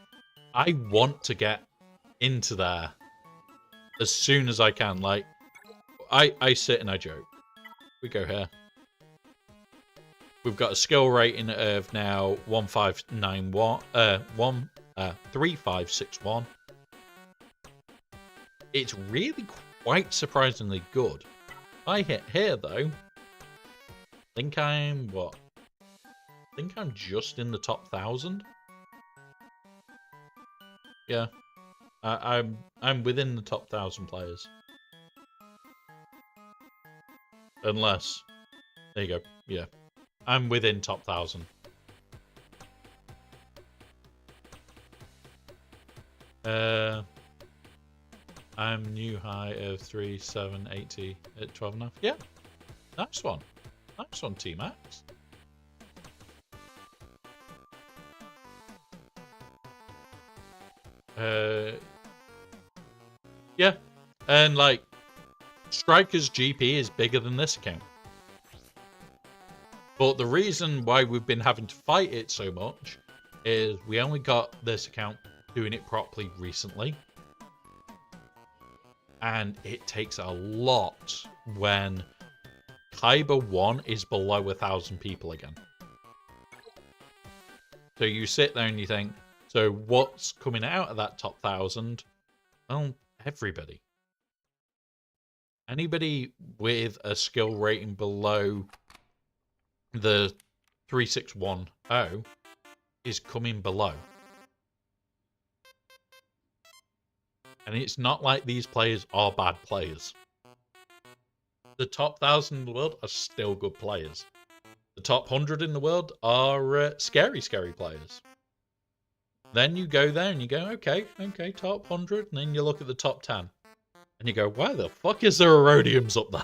I want to get into there as soon as I can. Like, I sit and I joke. We go here. We've got a skill rating of now 3561. It's really quite surprisingly good. I hit here though. I think I'm what? I think I'm just in the top 1,000. Yeah, I'm within the top 1,000 players. Unless, there you go. Yeah, I'm within top 1,000. I'm new high of 3780 at 12.5. Yeah, nice one. Nice one, T-Max. Yeah, and like Striker's GP is bigger than this account, but the reason why we've been having to fight it so much is we only got this account doing it properly recently, and it takes a lot when Kyber 1 is below 1,000 people again. So you sit there and you think, so what's coming out of that top 1,000? Well, everybody. Anybody with a skill rating below the 3610 is coming below. And it's not like these players are bad players. The top 1,000 in the world are still good players. The top 100 in the world are scary, scary players. Then you go there and you go, okay, top 100. And then you look at the top 10. And you go, why the fuck is there Erodiums up there?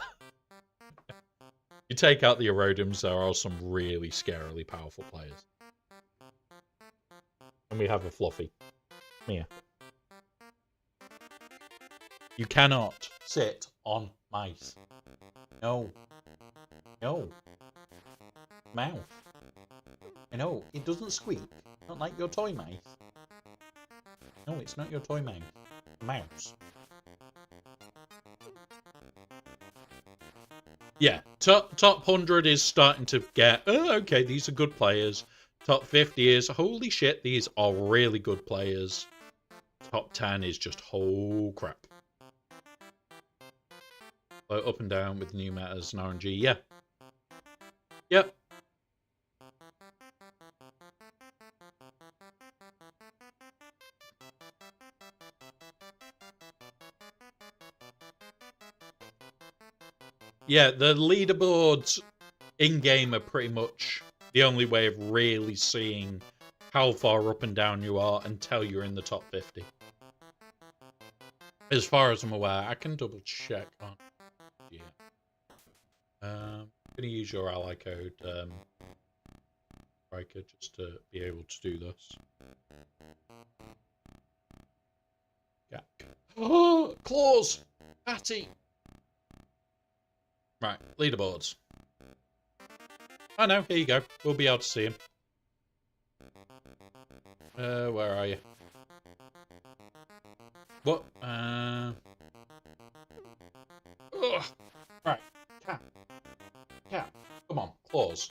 You take out the Erodiums, there are some really scarily powerful players. And we have a Fluffy. Here. You cannot sit on mice. No. No. Mouth. I know, it doesn't squeak. Not like your toy mouse. No, it's not your toy mouse. Mouse. Yeah, top 100 is starting to get, oh, okay, these are good players. Top 50 is, holy shit, these are really good players. Top 10 is just, oh crap. So up and down with new metas and RNG, yeah. Yep. Yeah, the leaderboards in-game are pretty much the only way of really seeing how far up and down you are until you're in the top 50. As far as I'm aware, I can double check on. Yeah. I'm going to use your ally code, Riker, just to be able to do this. GaC. Oh, claws! Patty! Right, leaderboards. I know, here you go. We'll be able to see him. Where are you? What? Ugh. Right, Cat. Come on, claws.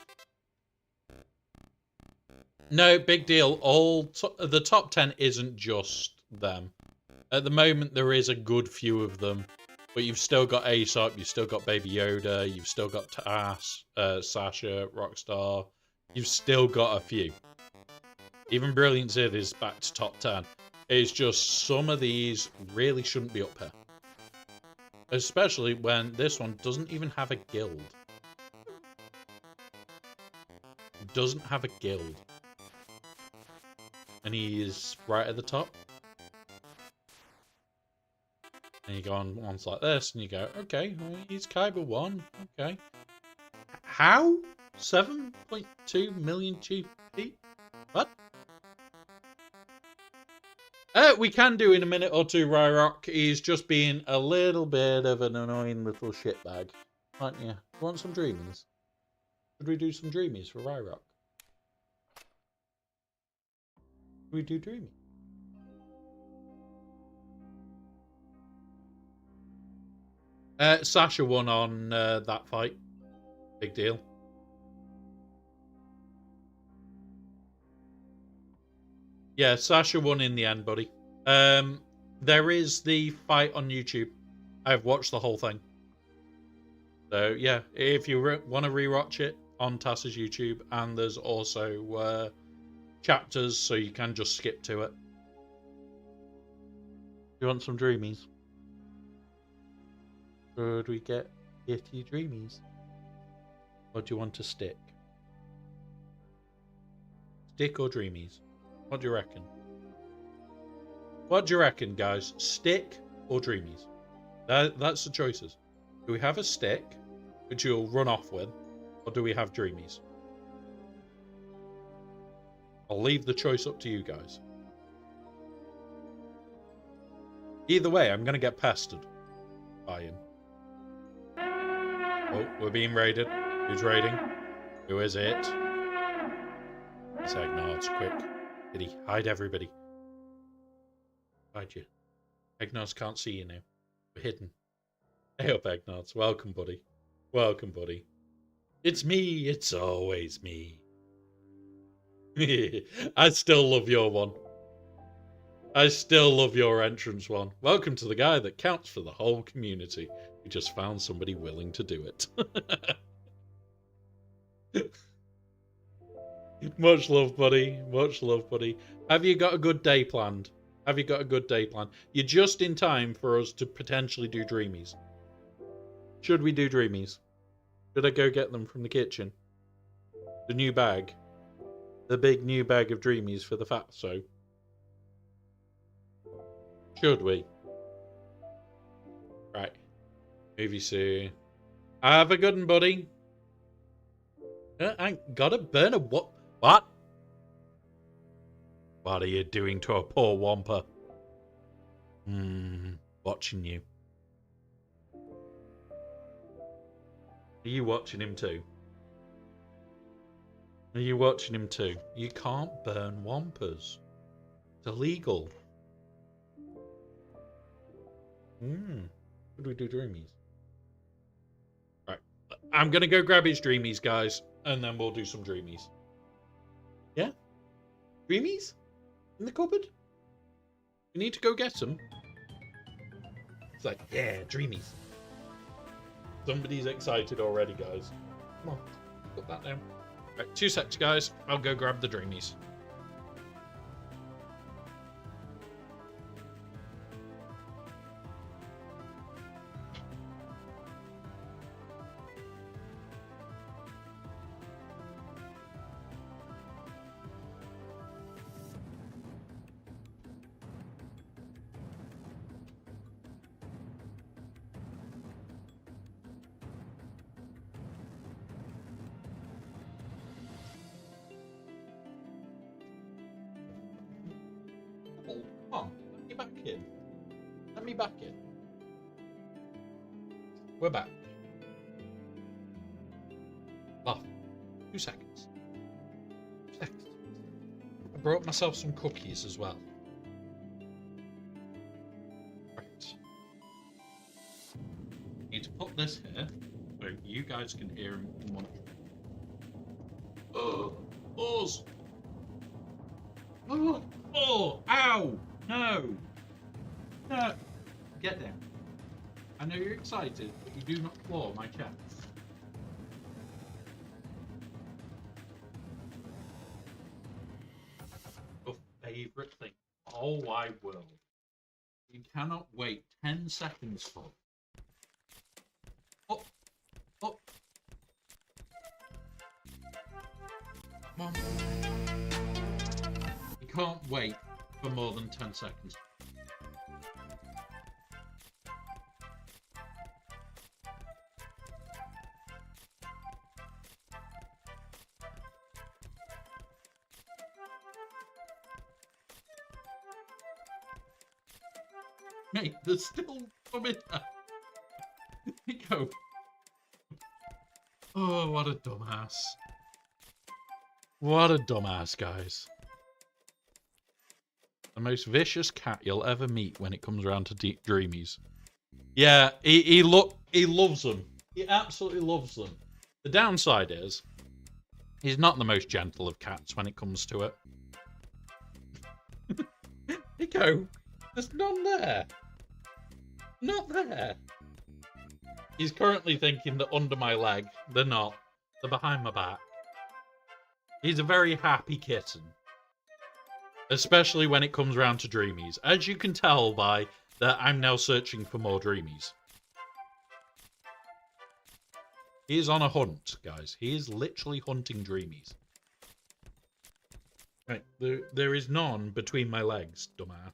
No, big deal. The top 10 isn't just them. At the moment, there is a good few of them. But you've still got Aesop, you've still got Baby Yoda, you've still got Tass, Sasha, Rockstar. You've still got a few. Even Brilliant Zid is back to top 10. It's just some of these really shouldn't be up here. Especially when this one doesn't even have a guild. It doesn't have a guild. And he is right at the top. And you go on ones like this, and you go, okay, well, he's Kyber 1, okay. How? 7.2 million GP? What? We can do in a minute or two, Ryrock. He's just being a little bit of an annoying little shitbag. Aren't you? Want some dreamies? Should we do some dreamies for Ryrock? Should we do dreamies? Sasha won on that fight. Big deal. Yeah, Sasha won in the end, buddy. There is the fight on YouTube. I've watched the whole thing. So, yeah, if you want to rewatch it on Tass's YouTube, and there's also chapters, so you can just skip to it. You want some dreamies? Should we get Yeti dreamies? Or do you want to stick? Stick or dreamies? What do you reckon? What do you reckon, guys? Stick or dreamies? That's the choices. Do we have a stick, which you'll run off with, or do we have dreamies? I'll leave the choice up to you guys. Either way, I'm going to get pestered by him. Oh, we're being raided. Who's raiding? Who is it? It's Egnards, quick. Did he hide everybody? Hide you. Egnards can't see you now. We're hidden. Hey up, Egnards. Welcome, buddy. Welcome, buddy. It's me. It's always me. I still love your one. I still love your entrance one. Welcome to the guy that counts for the whole community. We just found somebody willing to do it. Much love, buddy. Much love, buddy. Have you got a good day planned? Have you got a good day planned? You're just in time for us to potentially do dreamies. Should we do dreamies? Should I go get them from the kitchen? The new bag. The big new bag of dreamies for the fatso. Should we? Right. Movie soon. Have a good one, buddy. I gotta burn a what? What? What are you doing to a poor Wampa? Watching you. Are you watching him too? Are you watching him too? You can't burn Wampas. It's illegal. What do we do dreamies? Right. I'm going to go grab his dreamies, guys, and then we'll do some dreamies. Yeah? Dreamies? In the cupboard? We need to go get them. It's like, yeah, dreamies. Somebody's excited already, guys. Come on, put that down. Right, 2 secs, guys. I'll go grab the dreamies. Oh, come on, let me back in. Let me back in. We're back. Oh, 2 seconds. 2 seconds. I brought myself some cookies as well. Right. Need to put this here so you guys can hear him munch. Oh, pause. Oh, oh, ow! No! No! Get down. I know you're excited, but you do not claw my chest. Your favourite thing. Oh, I will. You cannot wait 10 seconds for it. Up! Up! Come on. You can't wait for more than 10 seconds. Mate, there's still coming down. Go. Oh, what a dumbass. What a dumbass, guys. The most vicious cat you'll ever meet when it comes around to deep dreamies. Yeah, he loves them. He absolutely loves them. The downside is, he's not the most gentle of cats when it comes to it. Nico, there's none there. Not there. He's currently thinking that under my leg. They're not. They're behind my back. He's a very happy kitten. Especially when it comes round to dreamies. As you can tell by that I'm now searching for more dreamies. He is on a hunt, guys. He is literally hunting dreamies. Right, there is none between my legs, dumbass.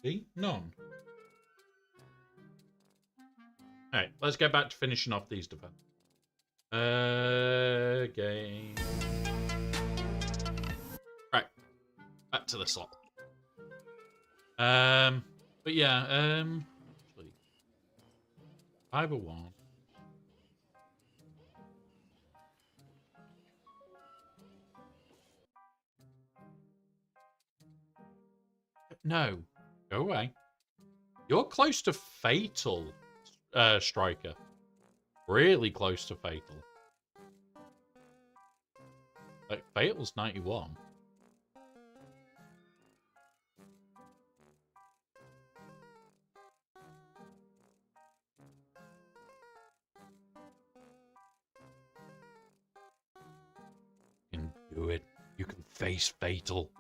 See? None. Alright, let's get back to finishing off these defense. Game. Right. Back to the slot. But yeah, actually, 501. No. Go away. You're close to fatal, striker. Really close to fatal. Like, fatal's 91. You can do it. You can face fatal.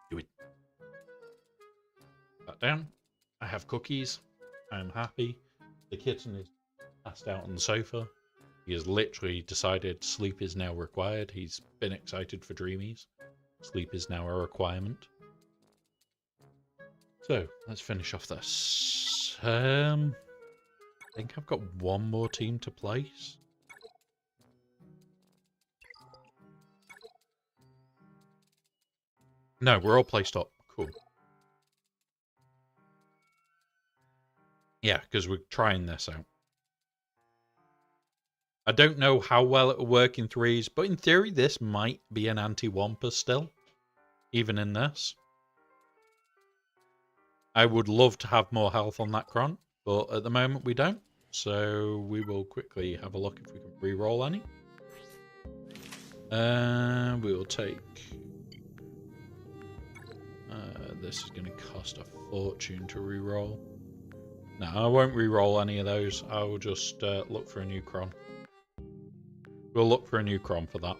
Do it. Back down. I have cookies. I'm happy. The kitten is passed out on the sofa. He has literally decided sleep is now required. He's been excited for dreamies. Sleep is now a requirement. So, let's finish off this. I think I've got one more team to place. No, we're all placed up. Cool. Yeah, because we're trying this out. I don't know how well it will work in threes, but in theory this might be an anti-Wampa still. Even in this. I would love to have more health on that Cron, but at the moment we don't. So we will quickly have a look if we can re-roll any. We will take... this is going to cost a fortune to re-roll. No, I won't re-roll any of those. I will just look for a new cron. We'll look for a new cron for that.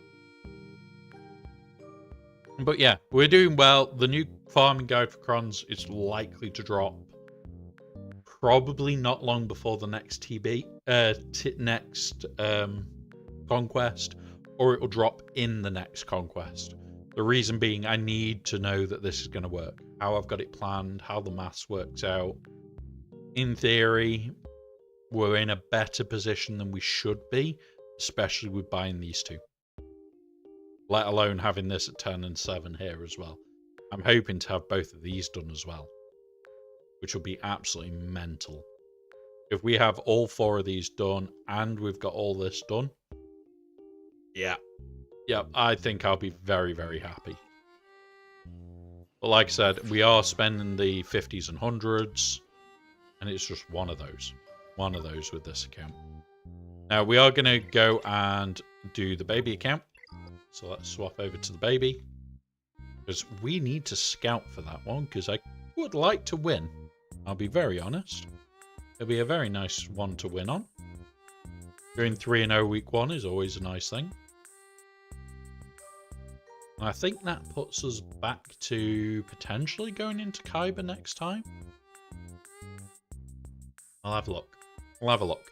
But yeah, we're doing well. The new farming guide for crons is likely to drop probably not long before the next next conquest, or it will drop in the next conquest. The reason being, I need to know that this is going to work. How I've got it planned, how the maths works out. In theory, we're in a better position than we should be, especially with buying these two. Let alone having this at 10 and 7 here as well. I'm hoping to have both of these done as well, which will be absolutely mental. If we have all 4 of these done and we've got all this done, yeah, I think I'll be very, very happy. But like I said, we are spending the 50s and 100s, and it's just one of those with this account. Now we are going to go and do the baby account. So let's swap over to the baby, because we need to scout for that one, because I would like to win. I'll be very honest. It'll be a very nice one to win on. Going 3-0 week 1 is always a nice thing. And I think that puts us back to potentially going into Khyber next time. I'll have a look. We'll have a look.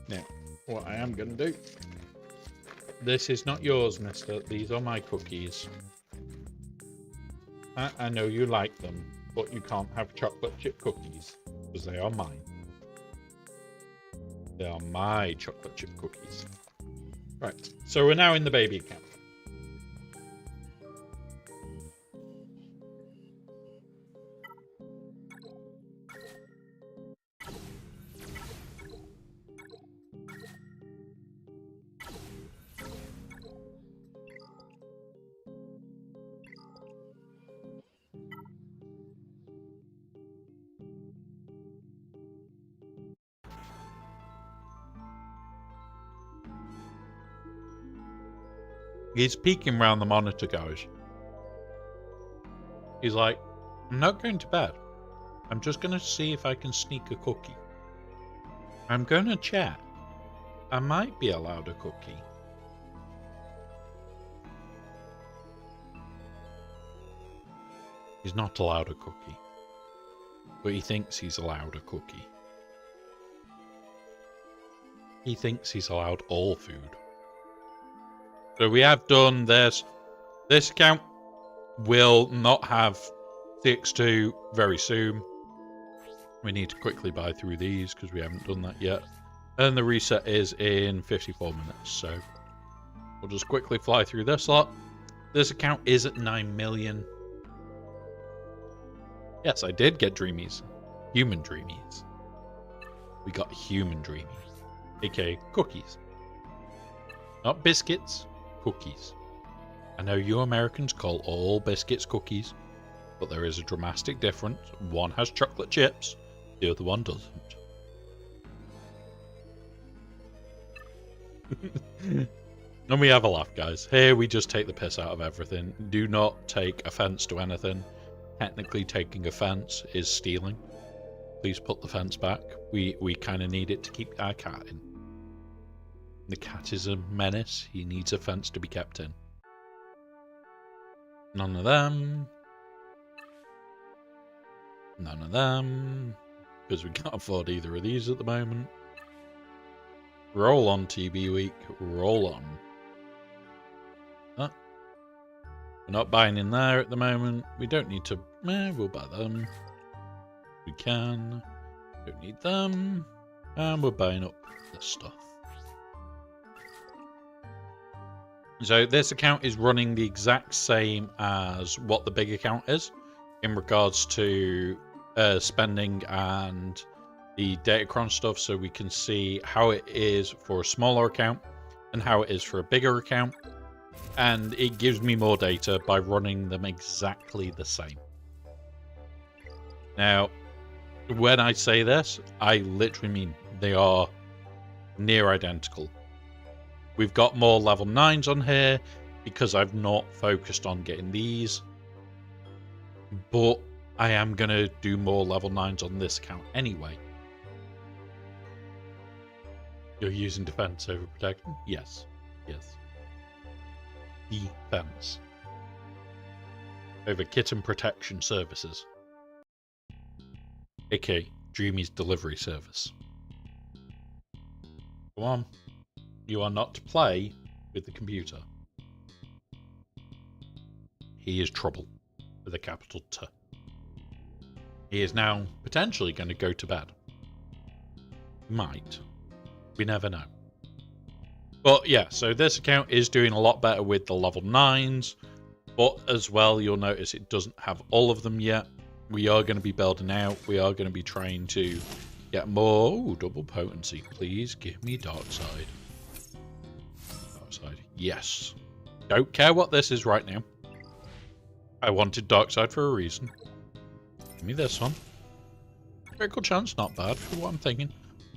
Now, what I am going to do... This is not yours, mister. These are my cookies. I know you like them, but you can't have chocolate chip cookies, because they are mine. They are my chocolate chip cookies. Right, so we're now in the baby account. He's peeking around the monitor, guys. He's like, I'm not going to bed. I'm just going to see if I can sneak a cookie. I'm going to check. I might be allowed a cookie. He's not allowed a cookie. But he thinks he's allowed a cookie. He thinks he's allowed all food. So we have done this. This account will not have CX2 very soon. We need to quickly buy through these because we haven't done that yet. And the reset is in 54 minutes. So we'll just quickly fly through this lot. This account is at 9 million. Yes, I did get dreamies. Human dreamies. We got human dreamies. aka cookies. Not biscuits. Cookies. I know you Americans call all biscuits cookies, but there is a dramatic difference. One has chocolate chips, the other one doesn't. And we have a laugh, guys. Here we just take the piss out of everything. Do not take offense to anything. Technically taking offense is stealing. Please put the fence back. We kind of need it to keep our cat in. The cat is a menace. He needs a fence to be kept in. None of them. None of them. Because we can't afford either of these at the moment. Roll on, TB week. Roll on. We're not buying in there at the moment. We don't need to... we'll buy them. We can. Don't need them. And we're buying up this stuff. So this account is running the exact same as what the big account is in regards to spending and the Datacron stuff, so we can see how it is for a smaller account and how it is for a bigger account. And it gives me more data by running them exactly the same. Now, When I say this, I literally mean they are near identical. We've got more level 9s on here because I've not focused on getting these. But I am going to do more level 9s on this account anyway. You're using defense over protection? Yes. Yes. Defense. Over kitten protection services. aka Dreamy's delivery service. Go on. You are not to play with the computer. He is trouble with a capital T. He is now potentially going to go to bed. Might. We never know. But yeah, so this account is doing a lot better with the level 9s. But as well, you'll notice it doesn't have all of them yet. We are going to be building out. We are going to be trying to get more. Ooh, double potency. Please give me dark side. Dark side. Yes. Don't care what this is right now. I wanted dark side for a reason. Give me this one. Critical chance, not bad for what I'm thinking.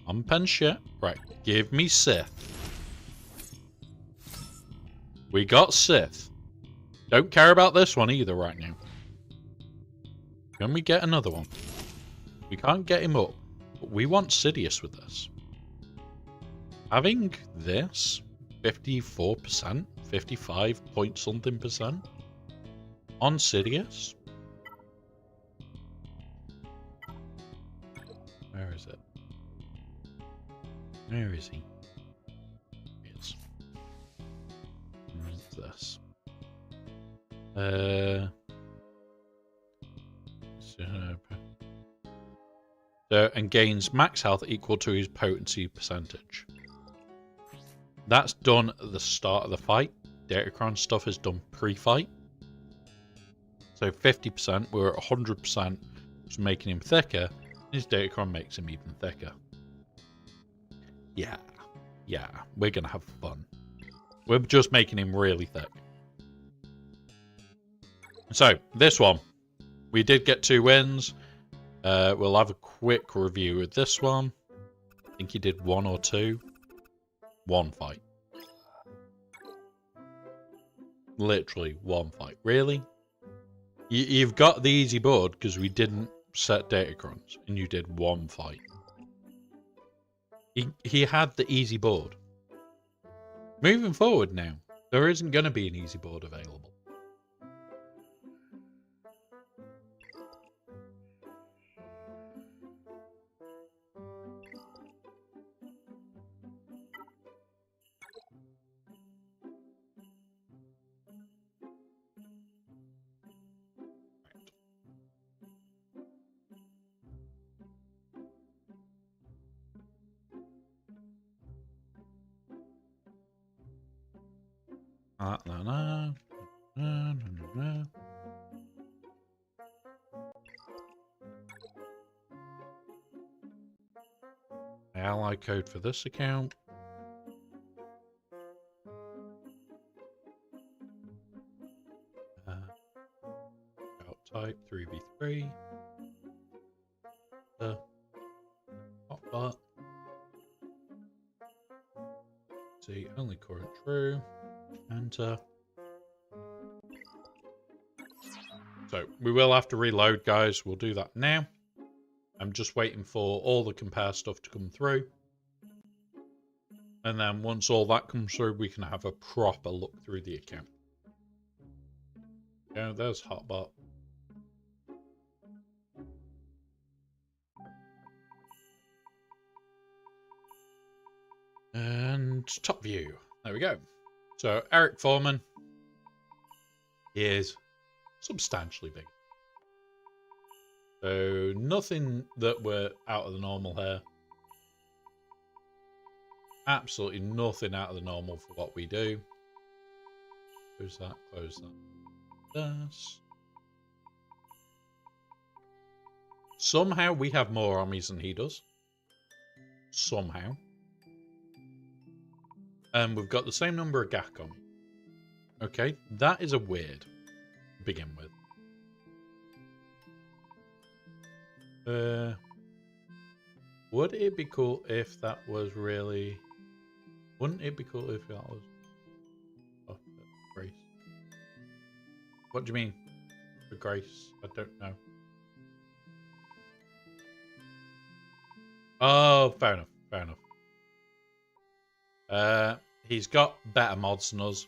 Unpen shit. Right, give me Sith. We got Sith. Don't care about this one either right now. Can we get another one? We can't get him up, but we want Sidious with this. Having this 54%, 55 point something percent on Sidious. Where is it? Where is he? He is. Where's this? So, and gains max health equal to his potency percentage. That's done at the start of the fight. Datacron stuff is done pre-fight. So 50%, we're at 100%, which is making him thicker. His Datacron makes him even thicker. Yeah, we're going to have fun. We're just making him really thick. So, this one. We did get 2 wins. We'll have a quick review of this one. I think he did 1 or 2. 1 fight. Literally 1 fight. Really? You've got the easy board because we didn't set Datacrons and you did 1 fight. He had the easy board. Moving forward now, there isn't going to be an easy board available. Ally code for this account. Type 3v3. Hotbot. See, only current true. Enter. So we will have to reload, guys. We'll do that now. I'm just waiting for all the compare stuff to come through. And then once all that comes through, we can have a proper look through the account. Yeah, there's Hotbot. And top view. There we go. So Eric Foreman is substantially big. So nothing that we're out of the normal here. Absolutely nothing out of the normal for what we do. Close that, close that. This. Somehow we have more armies than he does. Somehow. And we've got the same number of GaC on. Okay, that is a weird to begin with. Would it be cool if that was really... Wouldn't it be cool if that was... Oh, Grace. What do you mean? For Grace? I don't know. Oh, fair enough. Fair enough. He's got better mods than us.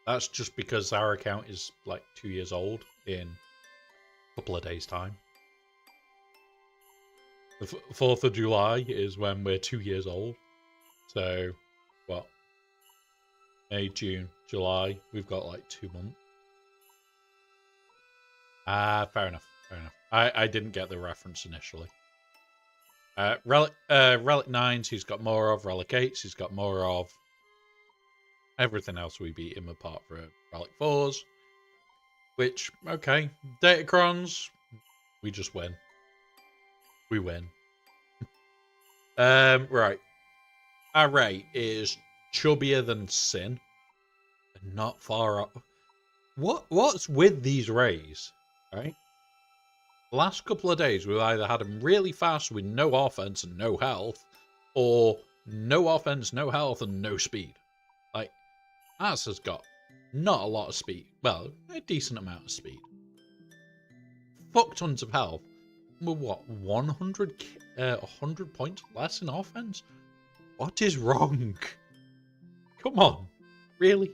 That's just because our account is like 2 years old in a couple of days' time. The 4th of July is when we're 2 years old. So, what? May, June, July. We've got like 2 months. Fair enough. Fair enough. I didn't get the reference initially. Relic 9s, he's got more of. Relic 8s, he's got more of. Everything else we beat him apart from Relic 4s. Which, okay. Datacrons, we just win. We win. Right. Our rate is chubbier than Sin. And not far up. What's with these rays? Right? The last couple of days, we've either had them really fast with no offense and no health, or no offense, no health, and no speed. Like, ours has got not a lot of speed. Well, a decent amount of speed. Fuck tons of health. We're what, 100 points less in offense? What is wrong? Come on. Really?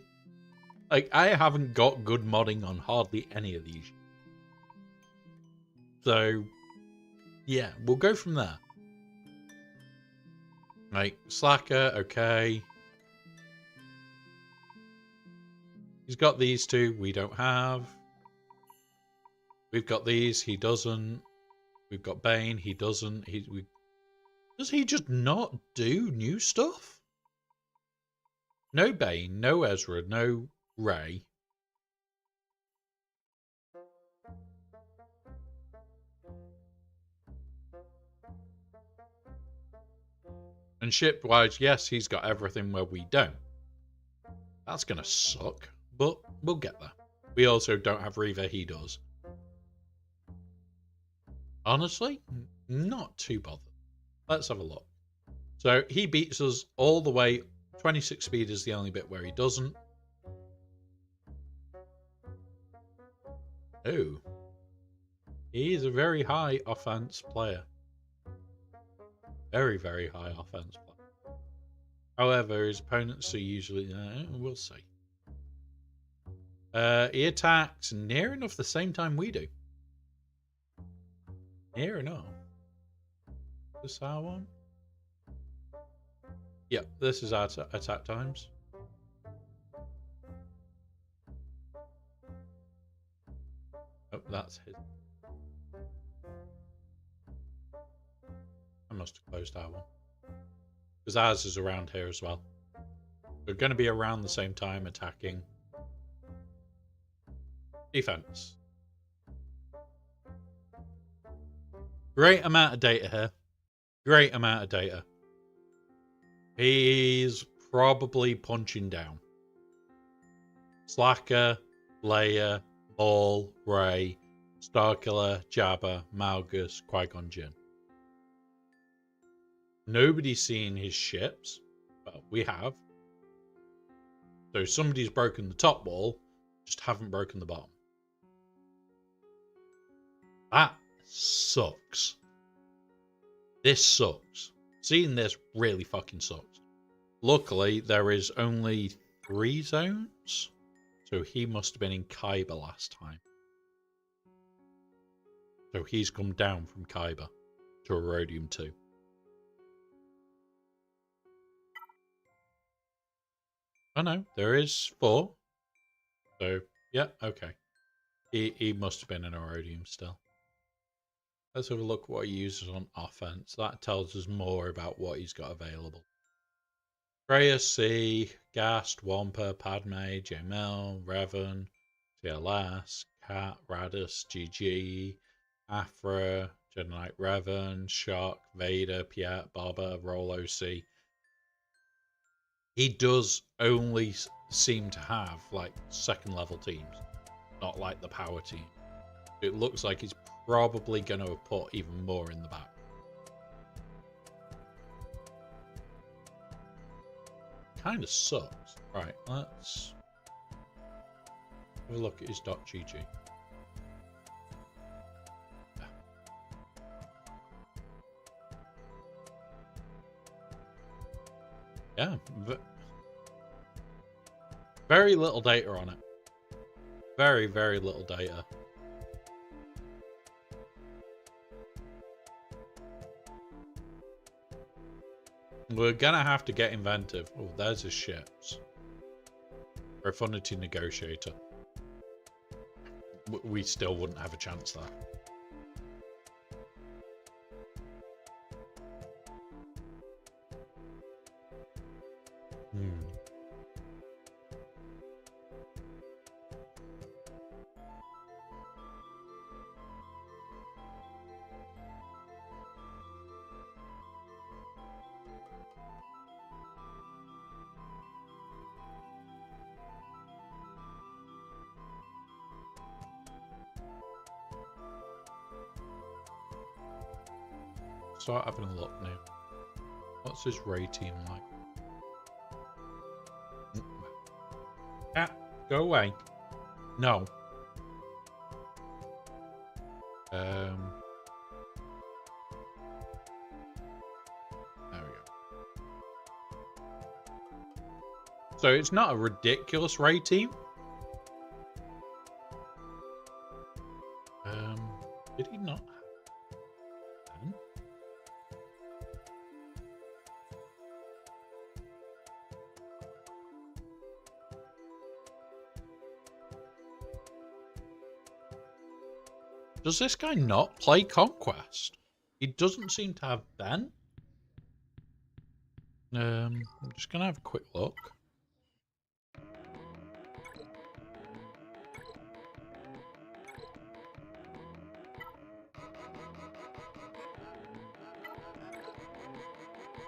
Like, I haven't got good modding on hardly any of these. So, yeah, we'll go from there. Like, Slacker, okay. He's got these two, we don't have. We've got these, he doesn't. We've got Bane, he doesn't. Does he just not do new stuff? No Bane, no Ezra, no Ray. And ship-wise, yes, he's got everything where we don't. That's going to suck, but we'll get there. We also don't have Reaver, he does. Honestly, not too bothered. Let's have a look. So he beats us all the way. 26 speed is the only bit where he doesn't. Oh. He's a very high offense player. Very, very high offense player. However, his opponents are usually... we'll see. He attacks near enough the same time we do. Near enough. Is this our one? Yep, this is our attack times. Oh, that's his. I must have closed our one. Because ours is around here as well. We're going to be around the same time attacking. Defense. Great amount of data here. Great amount of data. He's probably punching down. Slacker, Leia, Maul, Rey, Starkiller, Jabba, Malgus, Qui-Gon Jinn. Nobody's seen his ships. Well, we have. So somebody's broken the top wall, just haven't broken the bottom. That sucks. This sucks. Seeing this really fucking sucks. Luckily, there is only 3 zones. So he must have been in Kyber last time. So he's come down from Kyber to Erodium 2. Oh no, there is 4. So, yeah, okay. He must have been in Erodium still. Let's have a look what he uses on offense. That tells us more about what he's got available. Freya, C, Gast, Wampa, Padme, Jamel, Revan, TLS, Cat, Radis, GG, Afra, Jedi Knight Revan, Shock, Vader, Piet, Boba, Roll OC. He does only seem to have like 2nd level teams, not like the power team. It looks like he's probably going to have put even more in the back. kind of sucks. Right, let's have a look at his .gg. Yeah, very little data on it. Very, very little data. We're gonna have to get inventive. Oh, there's his ships. Profundity Negotiator. We still wouldn't have a chance there. Start having a look now. What's his rating like? Ah, go away. No. There we go. So it's not a ridiculous rating. Did he not? Does this guy not play Conquest? He doesn't seem to have Ben. I'm just gonna have a quick look.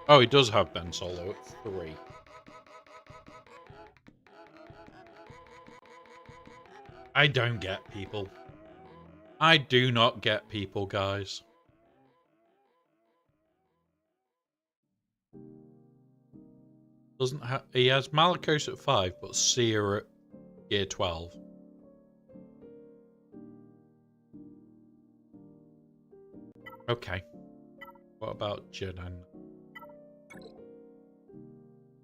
Oh, he does have Ben Solo at 3. I don't get people. I do not get people, guys. Doesn't have. He has Malicos at 5, but Seer at gear 12. Okay. What about Jedi?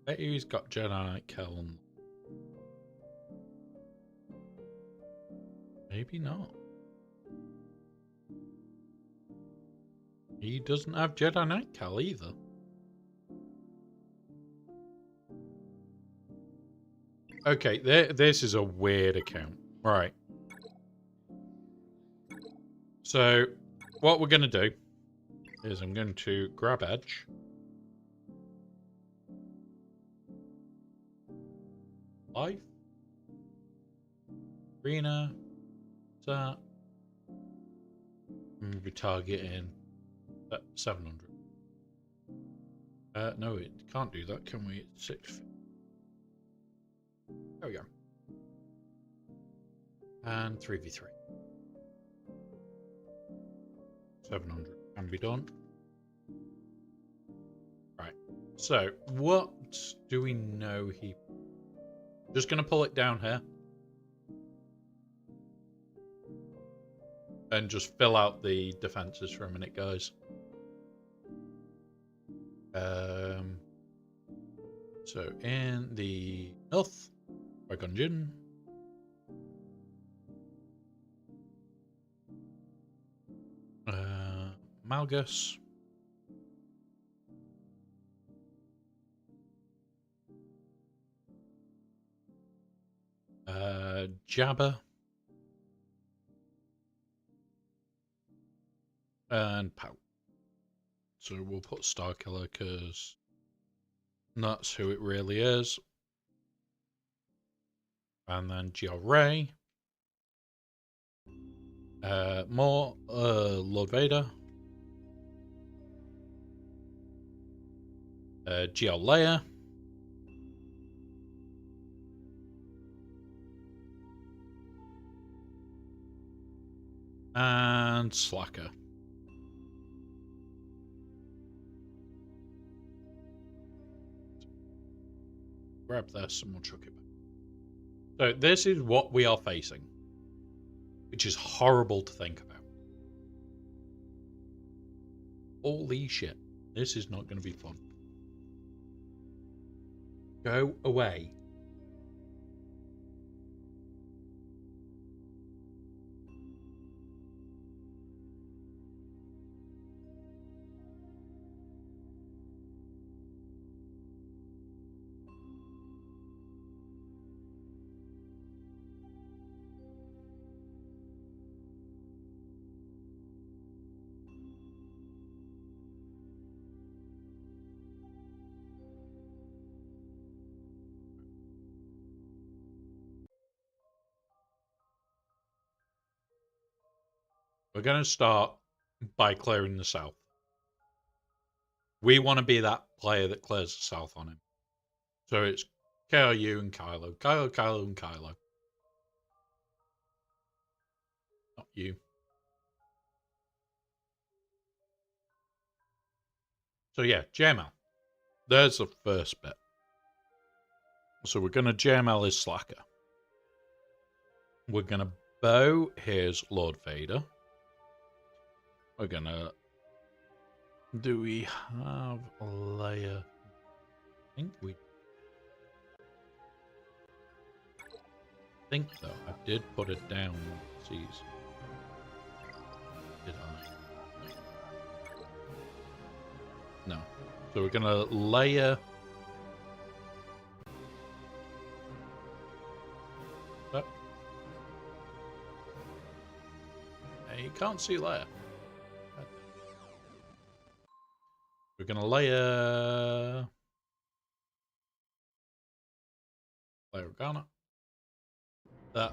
Bet you he's got Jedi Knight Keln. Maybe not. He doesn't have Jedi Knight Cal either. Okay, this is a weird account. Right. So, what we're going to do is I'm going to grab Edge. Life. Arena. That. And we're targeting 700. No, it can't do that, can we? It's 6. There we go. And 3v3. 700 can be done. Right. So, what do we know he... Just going to pull it down here. And just fill out the defenses for a minute, guys. So, in the north, Qui-Gon Jinn. Malgus. Jabba. And Pow. So we'll put Starkiller because that's who it really is. And then Geo Ray. More Lord Vader. Geo Leia. And Slacker. grab this and we'll chuck it back. So this is what we are facing, which is horrible to think about. Holy shit. This is not going to be fun. Go away. We're going to start by clearing the south. We want to be that player that clears the south on him. So it's KRU and Kylo. Kylo, and Kylo. Not you. So yeah, JML. There's the first bit. So we're going to JML his slacker. We're going to bow his Lord Vader. We're going to... Do we have a layer? I think we... I think though, I did put it down. Jeez. Did I? No. So we're going to layer... You can't see layer. We're going to layer Organa. That's